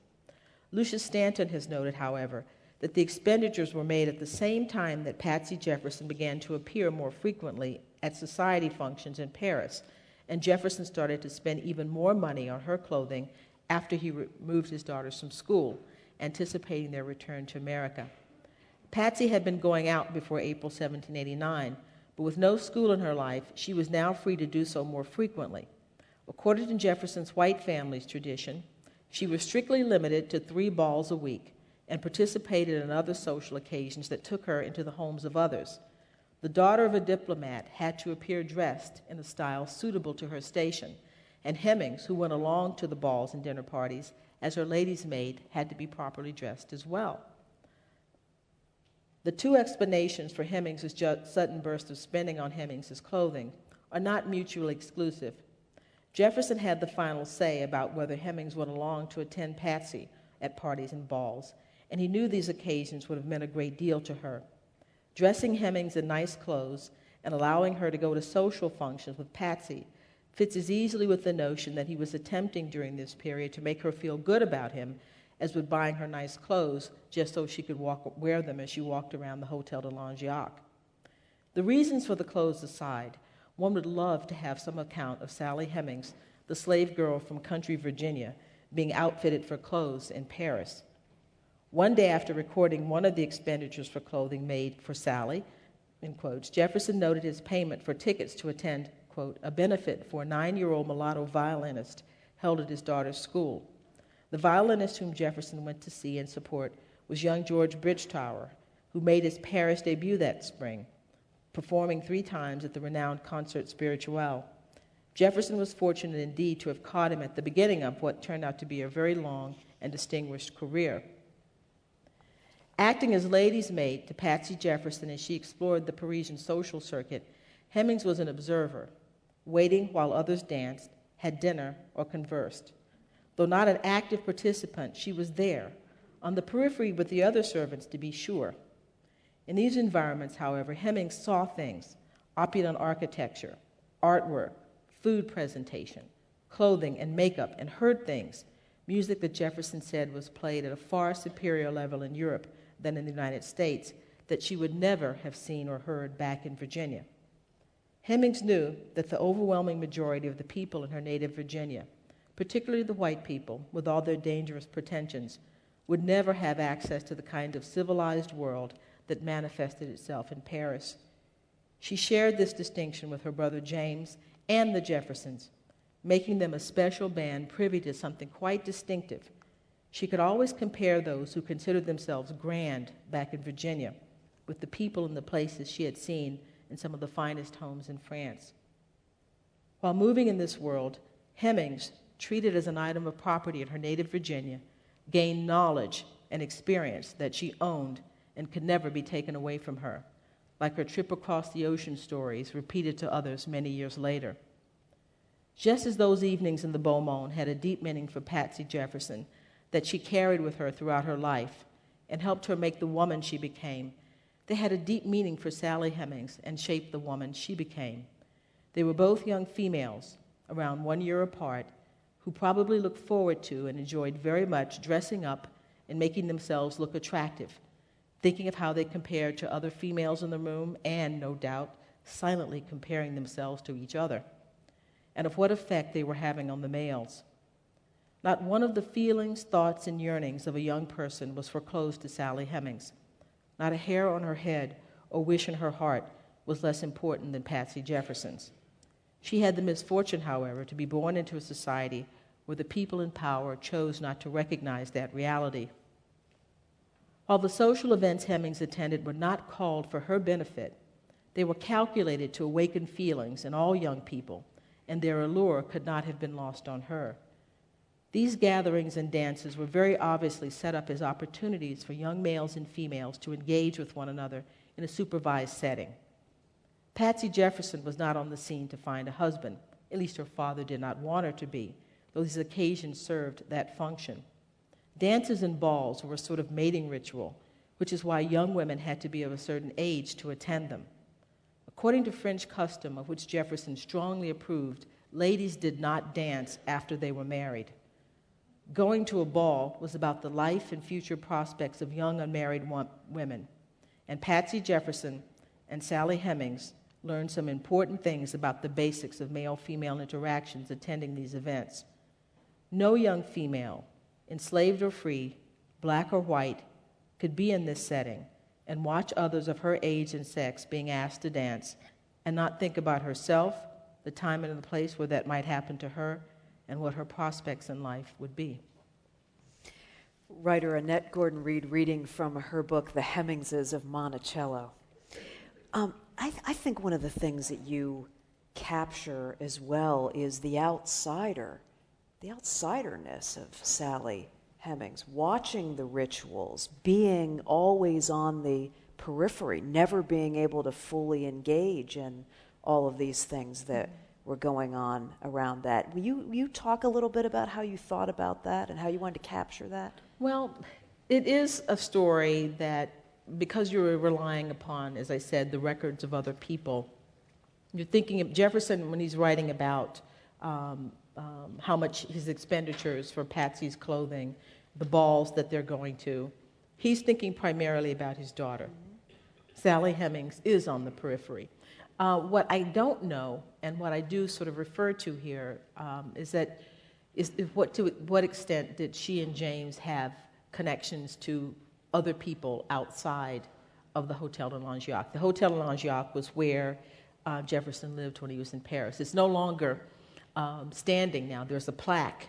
[SPEAKER 4] Lucius Stanton has noted, however, that the expenditures were made at the same time that Patsy Jefferson began to appear more frequently at society functions in Paris, and Jefferson started to spend even more money on her clothing after he removed his daughters from school, anticipating their return to America. Patsy had been going out before April 1789, but with no school in her life, she was now free to do so more frequently. According to Jefferson's white family's tradition, she was strictly limited to 3 balls a week and participated in other social occasions that took her into the homes of others. The daughter of a diplomat had to appear dressed in a style suitable to her station, and Hemmings, who went along to the balls and dinner parties as her lady's maid, had to be properly dressed as well. The two explanations for Hemmings's sudden burst of spending on Hemmings's clothing are not mutually exclusive. Jefferson had the final say about whether Hemmings went along to attend Patsy at parties and balls, and he knew these occasions would have meant a great deal to her. Dressing Hemmings in nice clothes and allowing her to go to social functions with Patsy fits as easily with the notion that he was attempting during this period to make her feel good about him as with buying her nice clothes just so she could wear them as she walked around the Hotel de Langeac. The reasons for the clothes aside, one would love to have some account of Sally Hemings, the slave girl from country Virginia, being outfitted for clothes in Paris. One day after recording one of the expenditures for clothing made for Sally, in quotes, Jefferson noted his payment for tickets to attend, quote, a benefit for a 9-year-old mulatto violinist held at his daughter's school. The violinist whom Jefferson went to see and support was young George Bridgetower, who made his Paris debut that spring, performing 3 times at the renowned Concert Spirituel. Jefferson was fortunate indeed to have caught him at the beginning of what turned out to be a very long and distinguished career. Acting as lady's maid to Patsy Jefferson as she explored the Parisian social circuit, Hemings was an observer, waiting while others danced, had dinner, or conversed. Though not an active participant, she was there, on the periphery with the other servants to be sure. In these environments, however, Hemings saw things, opulent architecture, artwork, food presentation, clothing and makeup, and heard things, music that Jefferson said was played at a far superior level in Europe than in the United States, that she would never have seen or heard back in Virginia. Hemings knew that the overwhelming majority of the people in her native Virginia, particularly the white people, with all their dangerous pretensions, would never have access to the kind of civilized world that manifested itself in Paris. She shared this distinction with her brother James and the Jeffersons, making them a special band privy to something quite distinctive. She could always compare those who considered themselves grand back in Virginia with the people and the places she had seen in some of the finest homes in France. While moving in this world, Hemings, treated as an item of property in her native Virginia, gained knowledge and experience that she owned and could never be taken away from her, like her trip across the ocean stories repeated to others many years later. Just as those evenings in the Beau Monde had a deep meaning for Patsy Jefferson that she carried with her throughout her life and helped her make the woman she became, they had a deep meaning for Sally Hemings and shaped the woman she became. They were both young females, around 1 year apart, who probably looked forward to and enjoyed very much dressing up and making themselves look attractive, thinking of how they compared to other females in the room and, no doubt, silently comparing themselves to each other, and of what effect they were having on the males. Not one of the feelings, thoughts, and yearnings of a young person was foreclosed to Sally Hemings. Not a hair on her head or wish in her heart was less important than Patsy Jefferson's. She had the misfortune, however, to be born into a society where the people in power chose not to recognize that reality. While the social events Hemings attended were not called for her benefit, they were calculated to awaken feelings in all young people, and their allure could not have been lost on her. These gatherings and dances were very obviously set up as opportunities for young males and females to engage with one another in a supervised setting. Patsy Jefferson was not on the scene to find a husband, at least her father did not want her to be, though these occasions served that function. Dances and balls were a sort of mating ritual, which is why young women had to be of a certain age to attend them. According to French custom, of which Jefferson strongly approved, ladies did not dance after they were married. Going to a ball was about the life and future prospects of young unmarried women, and Patsy Jefferson and Sally Hemings learned some important things about the basics of male-female interactions attending these events. No young female, enslaved or free, black or white, could be in this setting and watch others of her age and sex being asked to dance and not think about herself, the time and the place where that might happen to her, and what her prospects in life would be.
[SPEAKER 2] Writer Annette Gordon-Reed reading from her book, The Hemingses of Monticello. I think one of the things that you capture as well is the outsiderness of Sally Hemings, watching the rituals, being always on the periphery, never being able to fully engage in all of these things that were going on around that. Will you talk a little bit about how you thought about that and how you wanted to capture that?
[SPEAKER 4] Well, it is a story that, because you're relying upon, as I said, the records of other people, you're thinking of Jefferson when he's writing about how much his expenditures for Patsy's clothing, the balls that they're going to, he's thinking primarily about his daughter. Sally Hemings is on the periphery. What I don't know, and what I do sort of refer to here, is to what extent did she and James have connections to other people outside of the Hotel de Langeac. The Hotel de Langeac was where Jefferson lived when he was in Paris. It's no longer standing now. There's a plaque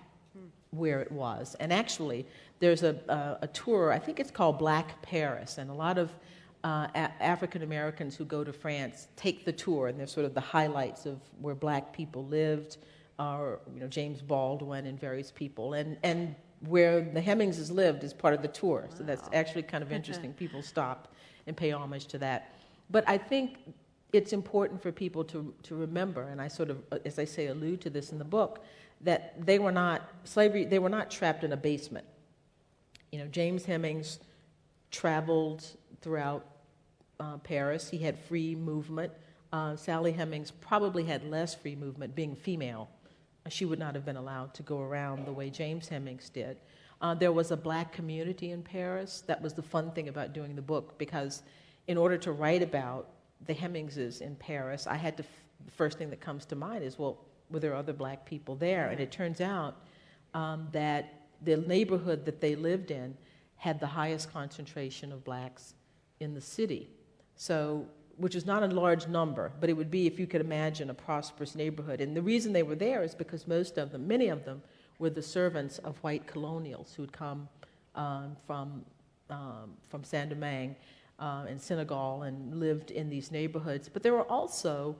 [SPEAKER 4] where it was. And actually, there's a tour, I think it's called Black Paris, and a lot of African Americans who go to France take the tour, and they're sort of the highlights of where black people lived, or James Baldwin and various people, and where the Hemingses lived is part of the tour. Wow. So that's actually kind of interesting. People stop and pay homage to that. But I think it's important for people to remember, and I sort of, as I say, allude to this in the book, that they were not trapped in a basement. James Hemings traveled throughout Paris. He had free movement. Sally Hemings probably had less free movement, being female. She would not have been allowed to go around the way James Hemings did. There was a black community in Paris. That was the fun thing about doing the book, because in order to write about the Hemingses in Paris, I had to, the first thing that comes to mind is, well, were there other black people there? And it turns out that the neighborhood that they lived in had the highest concentration of blacks in the city. So, which is not a large number, but it would be, if you could imagine, a prosperous neighborhood. And the reason they were there is because many of them were the servants of white colonials who'd come from Saint-Domingue and Senegal and lived in these neighborhoods. But there were also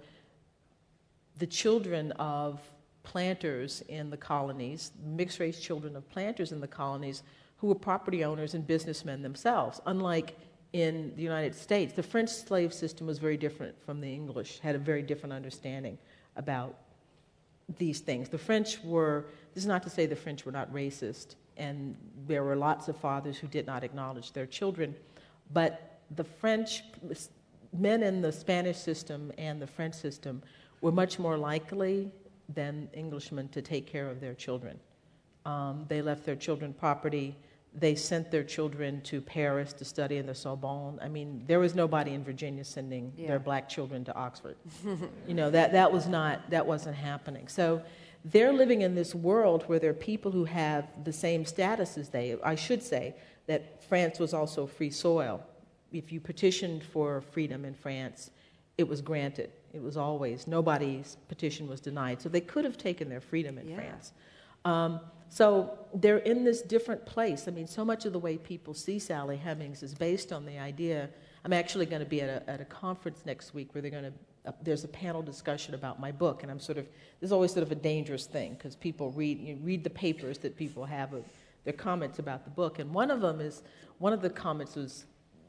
[SPEAKER 4] the children of planters in the colonies, mixed-race children of planters in the colonies, who were property owners and businessmen themselves. Unlike in the United States, the French slave system was very different from the English, had a very different understanding about these things. The French were, this is not to say the French were not racist, and there were lots of fathers who did not acknowledge their children, but the French, men in the Spanish system and the French system were much more likely than Englishmen to take care of their children. They left their children property. They sent their children to Paris to study in the Sorbonne. I mean, there was nobody in Virginia sending their black children to Oxford. That wasn't happening. So they're living in this world where there are people who have the same status as they. I should say that France was also free soil. If you petitioned for freedom in France, it was granted. It was always, nobody's petition was denied. So they could have taken their freedom in France. So they're in this different place. I mean, so much of the way people see Sally Hemings is based on the idea. I'm actually going to be at a conference next week where there's a panel discussion about my book, and there's always sort of a dangerous thing, because people read the papers that people have, their comments about the book, and one of the comments was,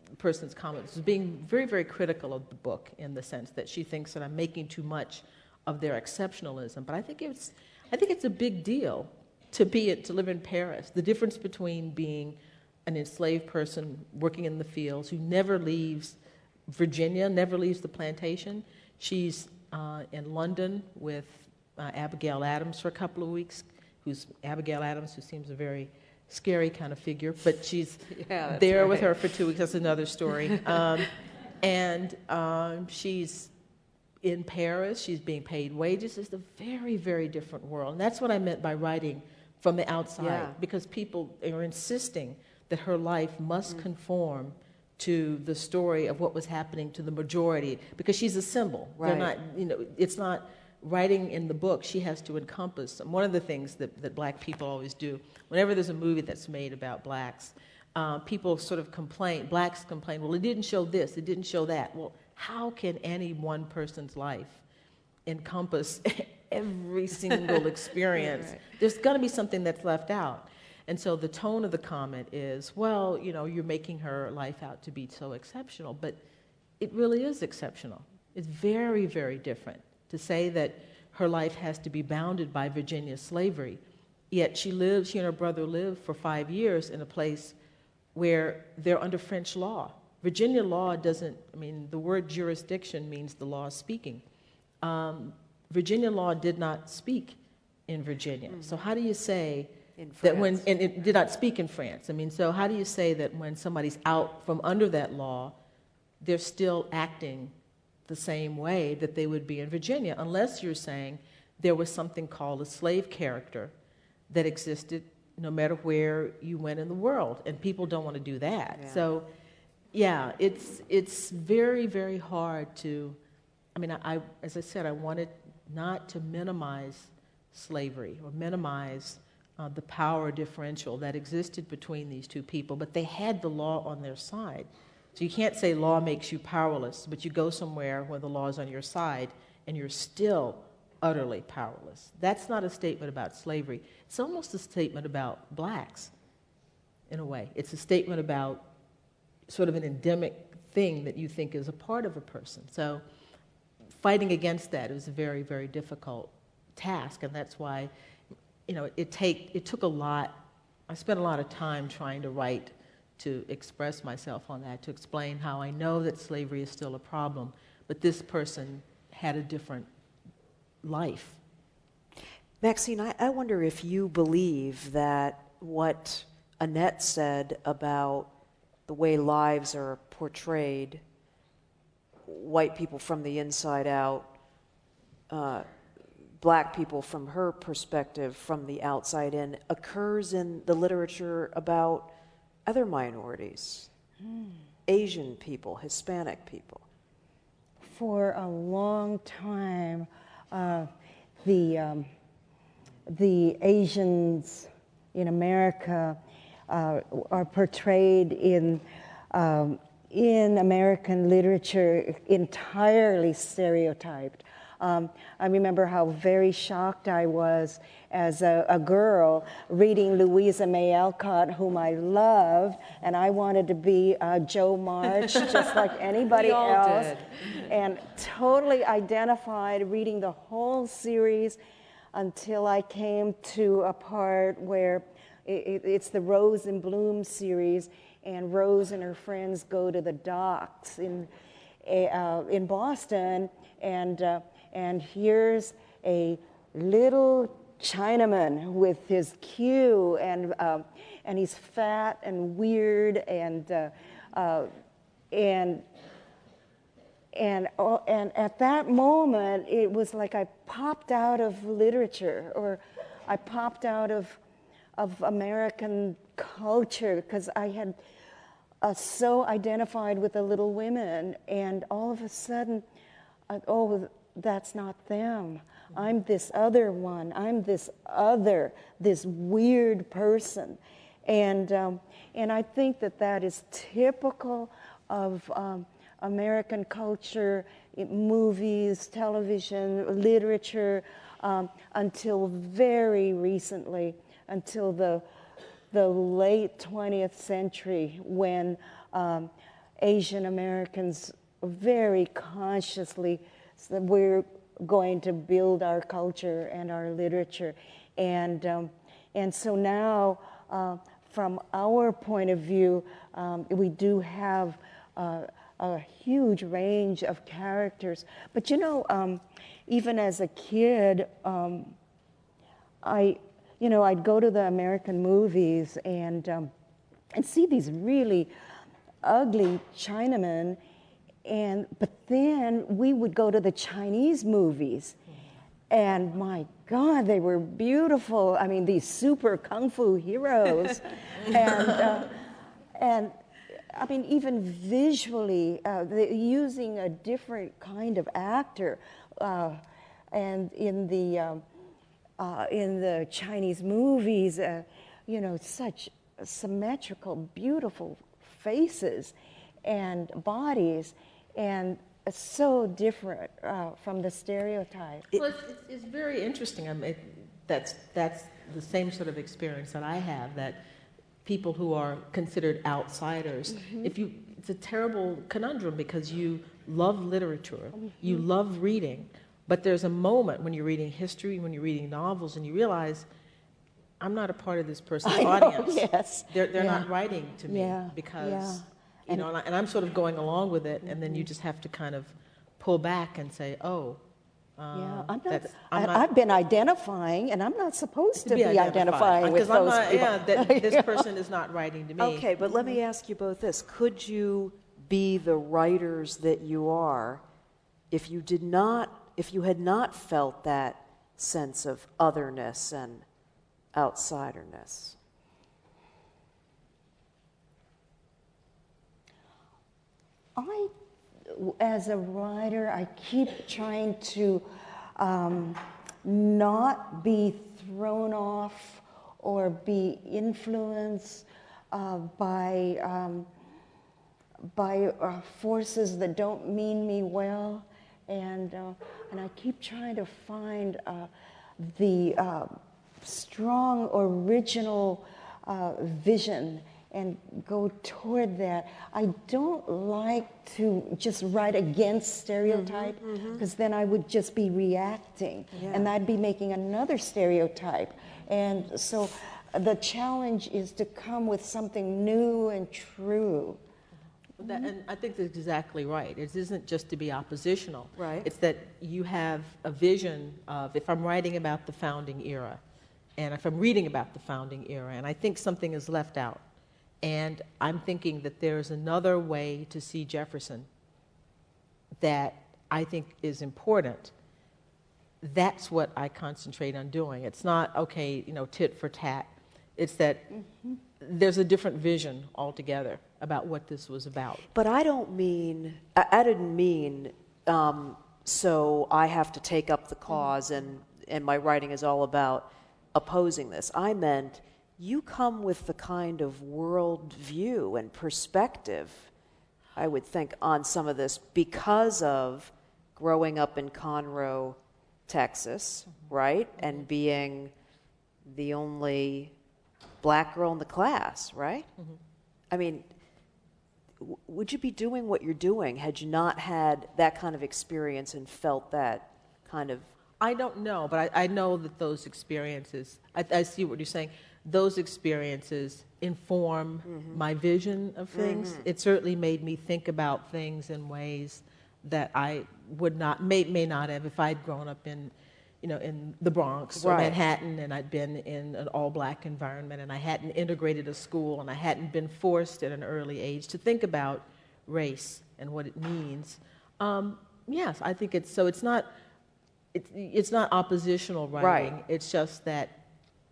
[SPEAKER 4] the person's comments was being very, very critical of the book, in the sense that she thinks that I'm making too much of their exceptionalism. But I think it's a big deal to live in Paris. The difference between being an enslaved person working in the fields who never leaves Virginia, never leaves the plantation. She's in London with Abigail Adams for a couple of weeks, who's Abigail Adams, who seems a very scary kind of figure, but she's there with her for 2 weeks. That's another story. She's in Paris. She's being paid wages. It's a very, very different world. And that's what I meant by writing from the outside, because people are insisting that her life must conform to the story of what was happening to the majority, because she's a symbol. Right. They're not, it's not writing in the book. She has to encompass. One of the things that black people always do, whenever there's a movie that's made about blacks, people sort of complain, blacks complain, well, it didn't show this, it didn't show that. Well, how can any one person's life encompass every single experience?
[SPEAKER 2] Right.
[SPEAKER 4] There's going to be something that's left out. And so the tone of the comment is, well, you're making her life out to be so exceptional, but it really is exceptional. It's very, very different to say that her life has to be bounded by Virginia's slavery, yet she and her brother lived for 5 years in a place where they're under French law. Virginia law doesn't, the word jurisdiction means the law speaking. Virginia law did not speak in Virginia. So how do you say that and it did not speak in France? So how do you say that when somebody's out from under that law, they're still acting the same way that they would be in Virginia, unless you're saying there was something called a slave character that existed no matter where you went in the world, and people don't want to do that.
[SPEAKER 2] Yeah.
[SPEAKER 4] So, yeah, it's very, very hard to, I as I said, I wanted not to minimize slavery or minimize the power differential that existed between these two people, but they had the law on their side. So you can't say law makes you powerless, but you go somewhere where the law is on your side and you're still utterly powerless. That's not a statement about slavery. It's almost a statement about blacks, in a way. It's a statement about sort of an endemic thing that you think is a part of a person. So fighting against that is a very, very difficult task, and that's why, it took a lot. I spent a lot of time trying to write to express myself on that, to explain how I know that slavery is still a problem, but this person had a different life.
[SPEAKER 2] Maxine, I wonder if you believe that what Annette said about the way lives are portrayed, white people from the inside out, black people from her perspective from the outside in, occurs in the literature about other minorities, Asian people, Hispanic people.
[SPEAKER 3] For a long time, the Asians in America are portrayed in American literature entirely stereotyped. I remember how very shocked I was as a girl reading Louisa May Alcott, whom I loved, and I wanted to be Jo March just like anybody else.
[SPEAKER 2] Did.
[SPEAKER 3] And totally identified reading the whole series until I came to a part where it's the Rose and Bloom series, and Rose and her friends go to the docks in Boston, and here's a little Chinaman with his queue, and he's fat and weird, and at that moment, it was like I popped out of literature, or I popped out of American culture, because I had so identified with the Little Women, and all of a sudden, that's not them. I'm this other one. I'm this weird person, and I think that is typical of American culture, movies, television, literature, until very recently, until the late 20th century, when Asian Americans very consciously said, we're going to build our culture and our literature. And so now, from our point of view, we do have a huge range of characters. But even as a kid, I'd go to the American movies and see these really ugly Chinamen, but then we would go to the Chinese movies, and my God, they were beautiful. I mean, these super kung fu heroes, and I mean, even visually, using a different kind of actor, and in the Chinese movies, such symmetrical, beautiful faces and bodies, and so different from the stereotype.
[SPEAKER 4] Well, it's very interesting. I mean, that's the same sort of experience that I have, that people who are considered outsiders, it's a terrible conundrum because you love literature, you love reading, but there's a moment when you're reading history, when you're reading novels, and you realize, I'm not a part of this person's audience.
[SPEAKER 3] Yes.
[SPEAKER 4] They're not writing to me because,
[SPEAKER 3] Yeah.
[SPEAKER 4] you know, and I'm sort of going along with it, and then you just have to kind of pull back and say,
[SPEAKER 3] Yeah,
[SPEAKER 4] that's-
[SPEAKER 3] I've been identifying, and I'm not supposed to be identifying with those people.
[SPEAKER 4] This person is not writing to me.
[SPEAKER 2] Okay, but let me ask you both this. Could you be the writers that you are if you had not felt that sense of otherness and outsiderness?
[SPEAKER 3] As a writer, I keep trying to not be thrown off or be influenced by forces that don't mean me well, and I keep trying to find the strong original vision and go toward that. I don't like to just write against stereotype, because then I would just be reacting, and I'd be making another stereotype. And so the challenge is to come with something new and true.
[SPEAKER 4] And I think that's exactly right. It isn't just to be oppositional.
[SPEAKER 2] Right.
[SPEAKER 4] It's that you have a vision of, if I'm writing about the founding era, and if I'm reading about the founding era, and I think something is left out, and I'm thinking that there's another way to see Jefferson that I think is important, that's what I concentrate on doing. It's not, okay, you know, tit for tat. It's that there's a different vision altogether about what this was about.
[SPEAKER 2] But I didn't mean so I have to take up the cause and my writing is all about opposing this. I meant you come with the kind of world view and perspective, I would think, on some of this because of growing up in Conroe, Texas, right? And being the only black girl in the class, right? I mean, would you be doing what you're doing had you not had that kind of experience and felt that kind of...
[SPEAKER 4] I don't know, but I know that those experiences, I see what you're saying, those experiences inform my vision of things. It certainly made me think about things in ways that I would not, may not have if I'd grown up in, you know, in the Bronx or Manhattan, and I'd been in an all-black environment, and I hadn't integrated a school, and I hadn't been forced at an early age to think about race and what it means. Yes, I think it's, so it's not oppositional writing.
[SPEAKER 2] Right.
[SPEAKER 4] It's just that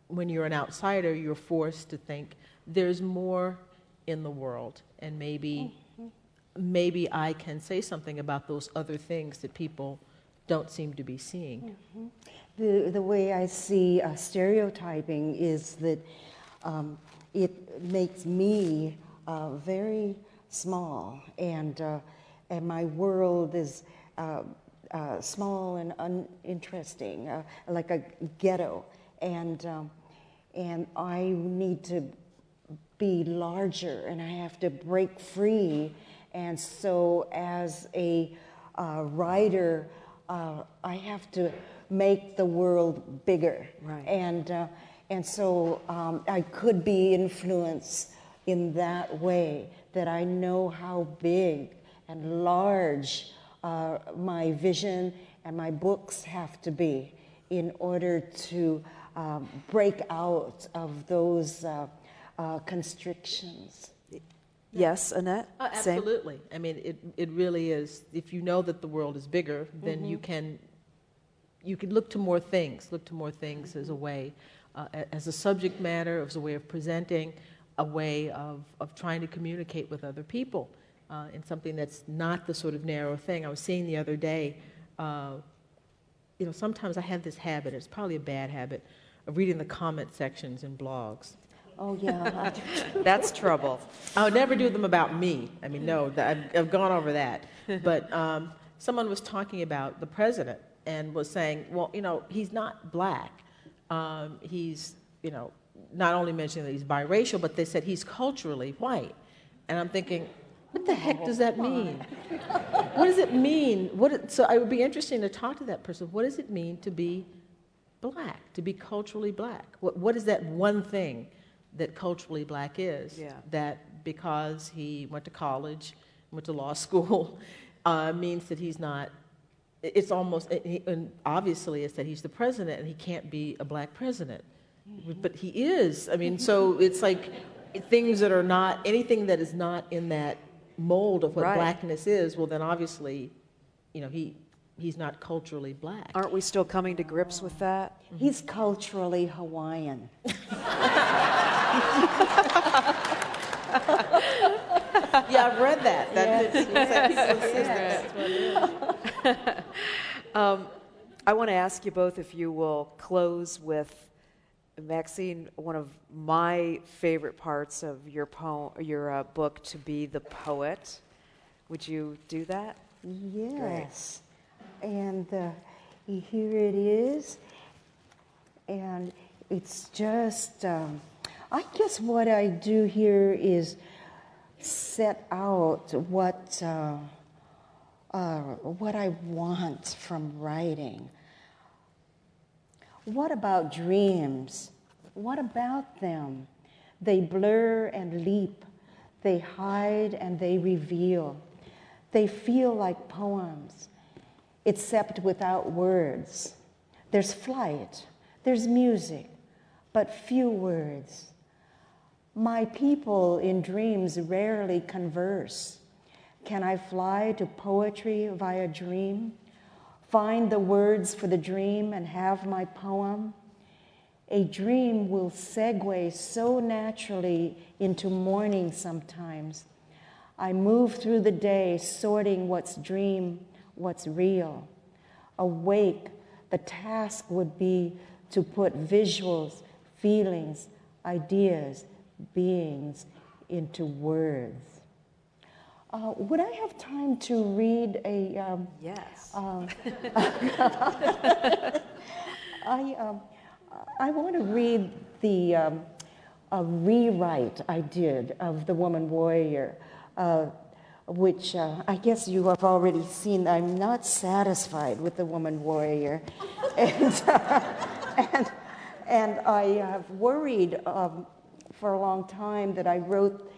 [SPEAKER 4] when you're an outsider, you're forced to think there's more in the world, and maybe I can say something about those other things that people don't seem to be seeing.
[SPEAKER 3] The way I see stereotyping is that it makes me very small, and my world is small and uninteresting, like a ghetto, and I need to be larger, and I have to break free. And so, as a writer, I have to make the world bigger, and so I could be influenced in that way. That I know how big and large my vision and my books have to be in order to break out of those constrictions.
[SPEAKER 2] Yes, Annette?
[SPEAKER 4] Absolutely. I mean, it really is. If you know that the world is bigger, then you can look to more things. Look to more things as a way, as a subject matter, as a way of presenting, a way of trying to communicate with other people in something that's not the sort of narrow thing. I was saying the other day, you know, sometimes I have this habit. It's probably a bad habit of reading the comment sections in blogs.
[SPEAKER 3] Oh, yeah.
[SPEAKER 2] That's trouble.
[SPEAKER 4] I would never do them about me. I mean, no, I've gone over that. But someone was talking about the president and was saying, well, he's not black. He's, not only mentioning that he's biracial, but they said he's culturally white. And I'm thinking, what the heck does that mean? What does it mean? So it would be interesting to talk to that person. What does it mean to be black, to be culturally black? What is that one thing that culturally black is?
[SPEAKER 2] Yeah.
[SPEAKER 4] That because he went to college, went to law school, means that he's not, it's almost, and obviously it's that he's the president and he can't be a black president. But he is. I mean, so it's like things that are not, anything that is not in that mold of what
[SPEAKER 2] Right.
[SPEAKER 4] blackness is, well then obviously, he's not culturally black.
[SPEAKER 2] Aren't we still coming to grips with that?
[SPEAKER 3] He's culturally Hawaiian.
[SPEAKER 4] Yeah, I've read that.
[SPEAKER 2] I want to ask you both if you will close with, Maxine, one of my favorite parts of your book to be the poet. Would you do that?
[SPEAKER 3] Yes. And here it is. And it's just, I guess what I do here is set out what I want from writing. What about dreams? What about them? They blur and leap. They hide and they reveal. They feel like poems, except without words. There's flight, there's music, but few words. My people in dreams rarely converse. Can I fly to poetry via dream? Find the words for the dream and have my poem? A dream will segue so naturally into morning sometimes. I move through the day sorting what's dream, what's real. Awake, the task would be to put visuals, feelings, ideas, beings into words. Would I have time to read a...
[SPEAKER 2] Yes.
[SPEAKER 3] I want to read the a rewrite I did of The Woman Warrior, which I guess you have already seen. I'm not satisfied with The Woman Warrior. And I have worried for a long time that I wrote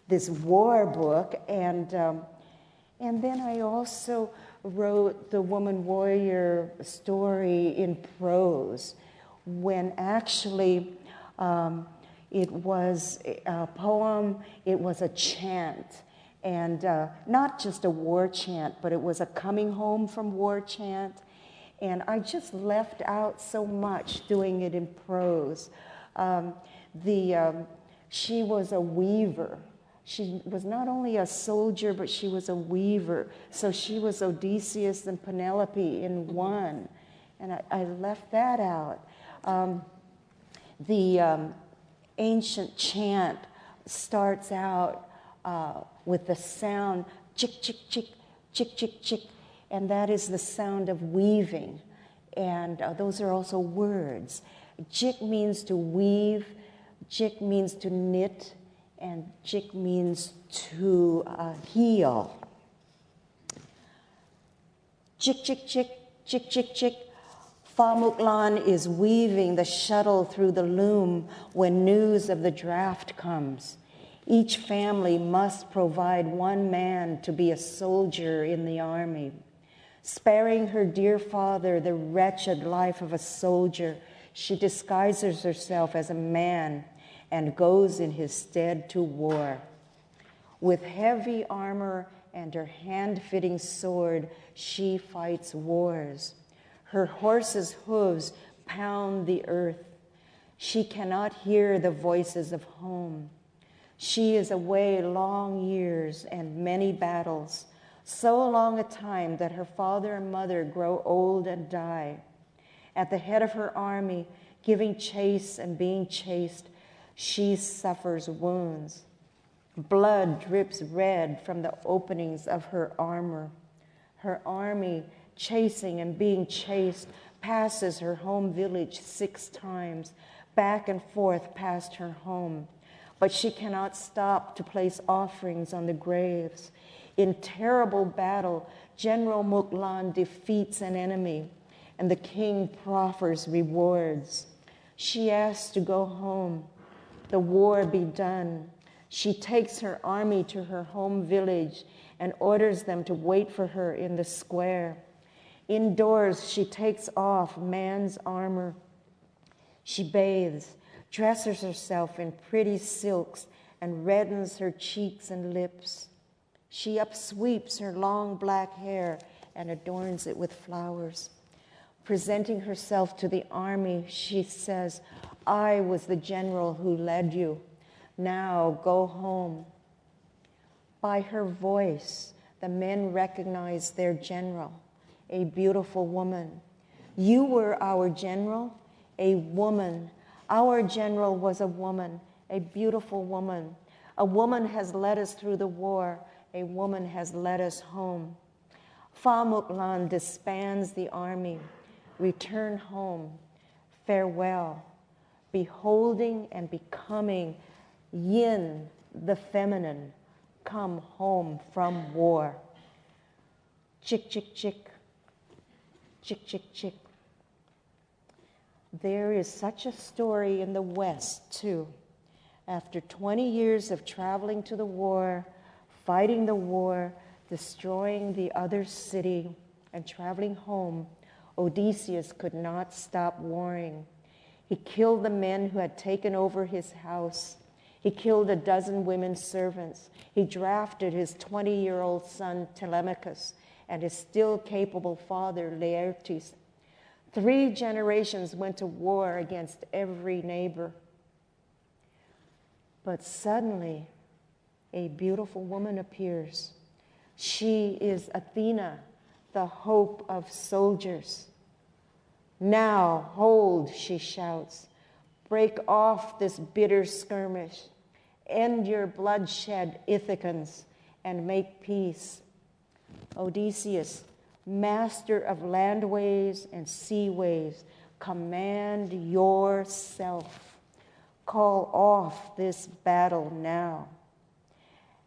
[SPEAKER 3] this war book, and then I also wrote the Woman Warrior story in prose, when actually it was a poem, it was a chant, and not just a war chant, but it was a coming home from war chant, and I just left out so much doing it in prose. She was a weaver. She was not only a soldier, but she was a weaver. So she was Odysseus and Penelope in one. And I left that out. The ancient chant starts out with the sound, chick, chick, chick, chick, chick, chick. And that is the sound of weaving. And those are also words. Chick means to weave. Chick means to knit. And chick means to heal. Chick, chick, chick, chick, chick, chick. Fa Muklan is weaving the shuttle through the loom when news of the draft comes. Each family must provide one man to be a soldier in the army. Sparing her dear father the wretched life of a soldier, she disguises herself as a man and goes in his stead to war. With heavy armor and her hand-fitting sword, she fights wars. Her horse's hooves pound the earth. She cannot hear the voices of home. She is away long years and many battles, so long a time that her father and mother grow old and die. At the head of her army, giving chase and being chased, She suffers wounds. Blood drips red from the openings of her armor. Her army, chasing and being chased, passes her home village 6 times, back and forth past her home. But she cannot stop to place offerings on the graves. In terrible battle, General Muklan defeats an enemy, and the king proffers rewards. She asks to go home, the war be done. She takes her army to her home village and orders them to wait for her in the square. Indoors, she takes off man's armor. She bathes, dresses herself in pretty silks, and reddens her cheeks and lips. She upsweeps her long black hair and adorns it with flowers. Presenting herself to the army, she says, I was the general who led you. Now go home. By her voice, the men recognize their general, a beautiful woman. You were our general, a woman. Our general was a woman, a beautiful woman. A woman has led us through the war. A woman has led us home. Fa Muklan disbands the army. Return home. Farewell. Beholding and becoming yin, the feminine, come home from war. Chick, chick, chick. Chick, chick, chick. There is such a story in the West, too. After 20 years of traveling to the war, fighting the war, destroying the other city, and traveling home, Odysseus could not stop warring. He killed the men who had taken over his house. He killed a dozen women servants. He drafted his 20-year-old son Telemachus and his still capable father Laertes. 3 generations went to war against every neighbor. But suddenly, a beautiful woman appears. She is Athena, the hope of soldiers. Now, hold, she shouts. Break off this bitter skirmish. End your bloodshed, Ithacans, and make peace. Odysseus, master of landways and seaways, command yourself. Call off this battle now.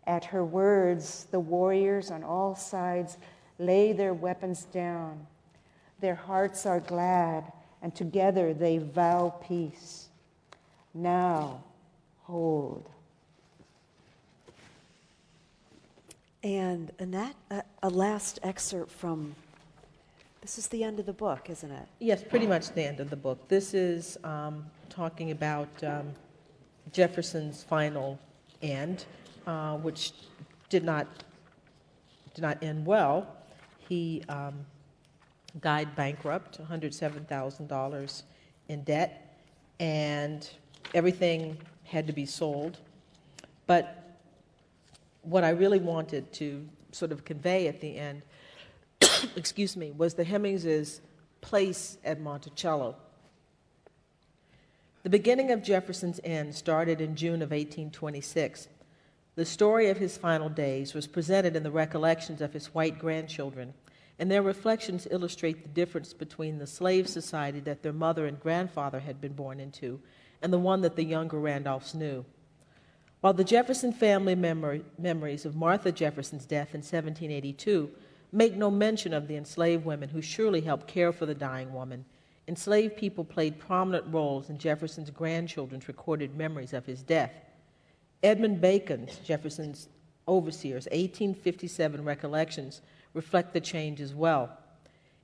[SPEAKER 3] At her words, the warriors on all sides lay their weapons down. Their hearts are glad, and together they vow peace. Now, hold.
[SPEAKER 2] And Annette, a last excerpt from, this is the end of the book, isn't it?
[SPEAKER 4] Yes, pretty much the end of the book. This is talking about Jefferson's final end, which did not end well. He died bankrupt, $107,000 in debt, and everything had to be sold. But what I really wanted to sort of convey at the end, excuse me, was the Hemingses' place at Monticello. The beginning of Jefferson's end started in June of 1826. The story of his final days was presented in the recollections of his white grandchildren, and their reflections illustrate the difference between the slave society that their mother and grandfather had been born into and the one that the younger Randolphs knew. While the Jefferson family memories of Martha Jefferson's death in 1782 make no mention of the enslaved women who surely helped care for the dying woman, enslaved people played prominent roles in Jefferson's grandchildren's recorded memories of his death. Edmund Bacon's, Jefferson's overseer's, 1857 recollections reflect the change as well.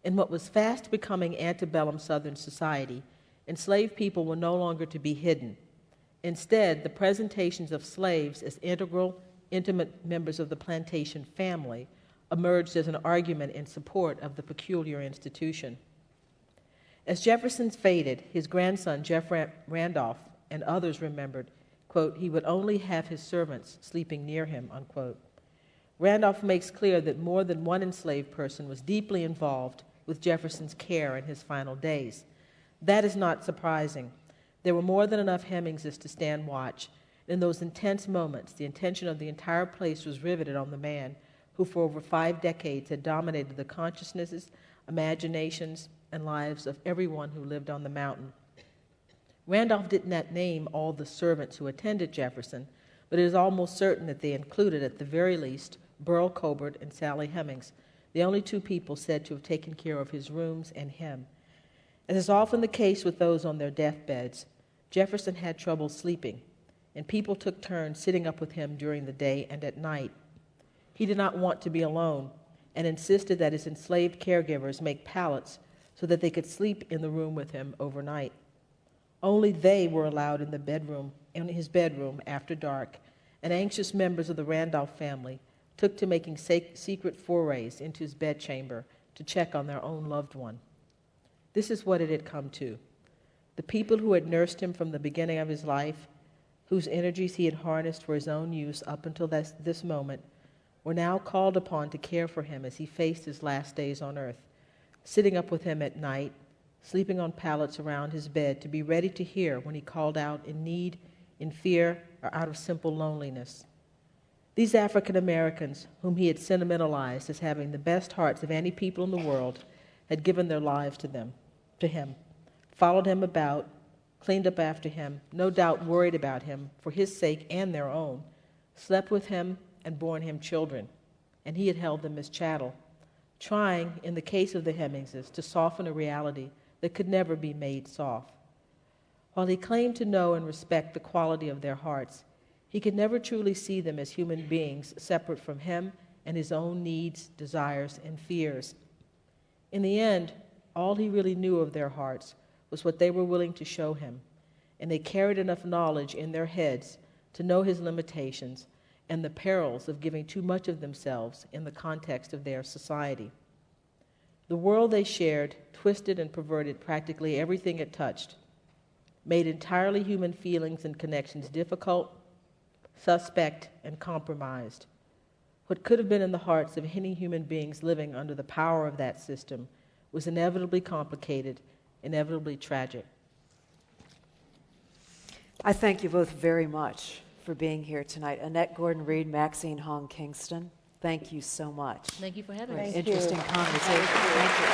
[SPEAKER 4] In what was fast becoming antebellum Southern society, enslaved people were no longer to be hidden. Instead, the presentations of slaves as integral, intimate members of the plantation family emerged as an argument in support of the peculiar institution. As Jefferson faded, his grandson, Jeff Randolph, and others remembered, quote, he would only have his servants sleeping near him, unquote. Randolph makes clear that more than one enslaved person was deeply involved with Jefferson's care in his final days. That is not surprising. There were more than enough Hemmingses to stand watch. In those intense moments, the attention of the entire place was riveted on the man who for over 5 decades had dominated the consciousnesses, imaginations, and lives of everyone who lived on the mountain. Randolph did not name all the servants who attended Jefferson, but it is almost certain that they included, at the very least, Burl Colbert and Sally Hemings, the only 2 people said to have taken care of his rooms and him. As is often the case with those on their deathbeds, Jefferson had trouble sleeping, and people took turns sitting up with him during the day and at night. He did not want to be alone and insisted that his enslaved caregivers make pallets so that they could sleep in the room with him overnight. Only they were allowed in his bedroom after dark, and anxious members of the Randolph family took to making secret forays into his bedchamber to check on their own loved one. This is what it had come to. The people who had nursed him from the beginning of his life, whose energies he had harnessed for his own use up until this moment, were now called upon to care for him as he faced his last days on earth, sitting up with him at night, sleeping on pallets around his bed to be ready to hear when he called out in need, in fear, or out of simple loneliness. These African Americans, whom he had sentimentalized as having the best hearts of any people in the world, had given their lives to him, followed him about, cleaned up after him, no doubt worried about him for his sake and their own, slept with him and borne him children, and he had held them as chattel, trying, in the case of the Hemingses, to soften a reality that could never be made soft. While he claimed to know and respect the quality of their hearts, he could never truly see them as human beings separate from him and his own needs, desires, and fears. In the end, all he really knew of their hearts was what they were willing to show him, and they carried enough knowledge in their heads to know his limitations and the perils of giving too much of themselves in the context of their society. The world they shared twisted and perverted practically everything it touched, made entirely human feelings and connections difficult, suspect, and compromised. What could have been in the hearts of any human beings living under the power of that system was inevitably complicated, inevitably tragic.
[SPEAKER 2] I thank you both very much for being here tonight. Annette Gordon-Reed, Maxine Hong Kingston, thank you so much.
[SPEAKER 5] Thank you for having us.
[SPEAKER 2] Interesting conversation. Thank you.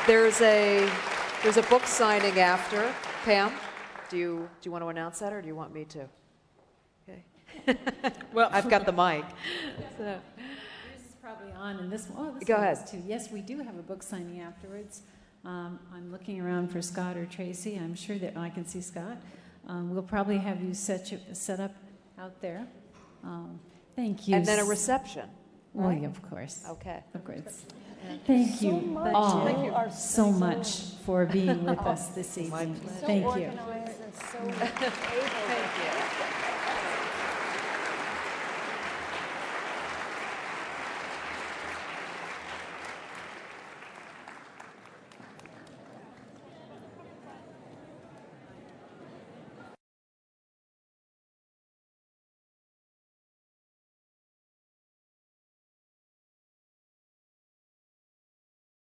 [SPEAKER 2] There's a book signing after. Pam, do you want to announce that, or do you want me to? Okay. Well, I've got the mic. So.
[SPEAKER 1] Yours is probably on, and this one. Oh, this
[SPEAKER 2] Go
[SPEAKER 1] one
[SPEAKER 2] ahead.
[SPEAKER 1] is too. Yes, we do have a book signing afterwards. I'm looking around for Scott or Tracy. I'm sure that I can see Scott. We'll probably have you set up out there. Thank you.
[SPEAKER 2] And then a reception.
[SPEAKER 1] Oh, yeah, of course.
[SPEAKER 2] Okay.
[SPEAKER 1] Of course. Thank you all so much for being with us this evening. Thank you.
[SPEAKER 3] So organized and so able.
[SPEAKER 2] Thank you.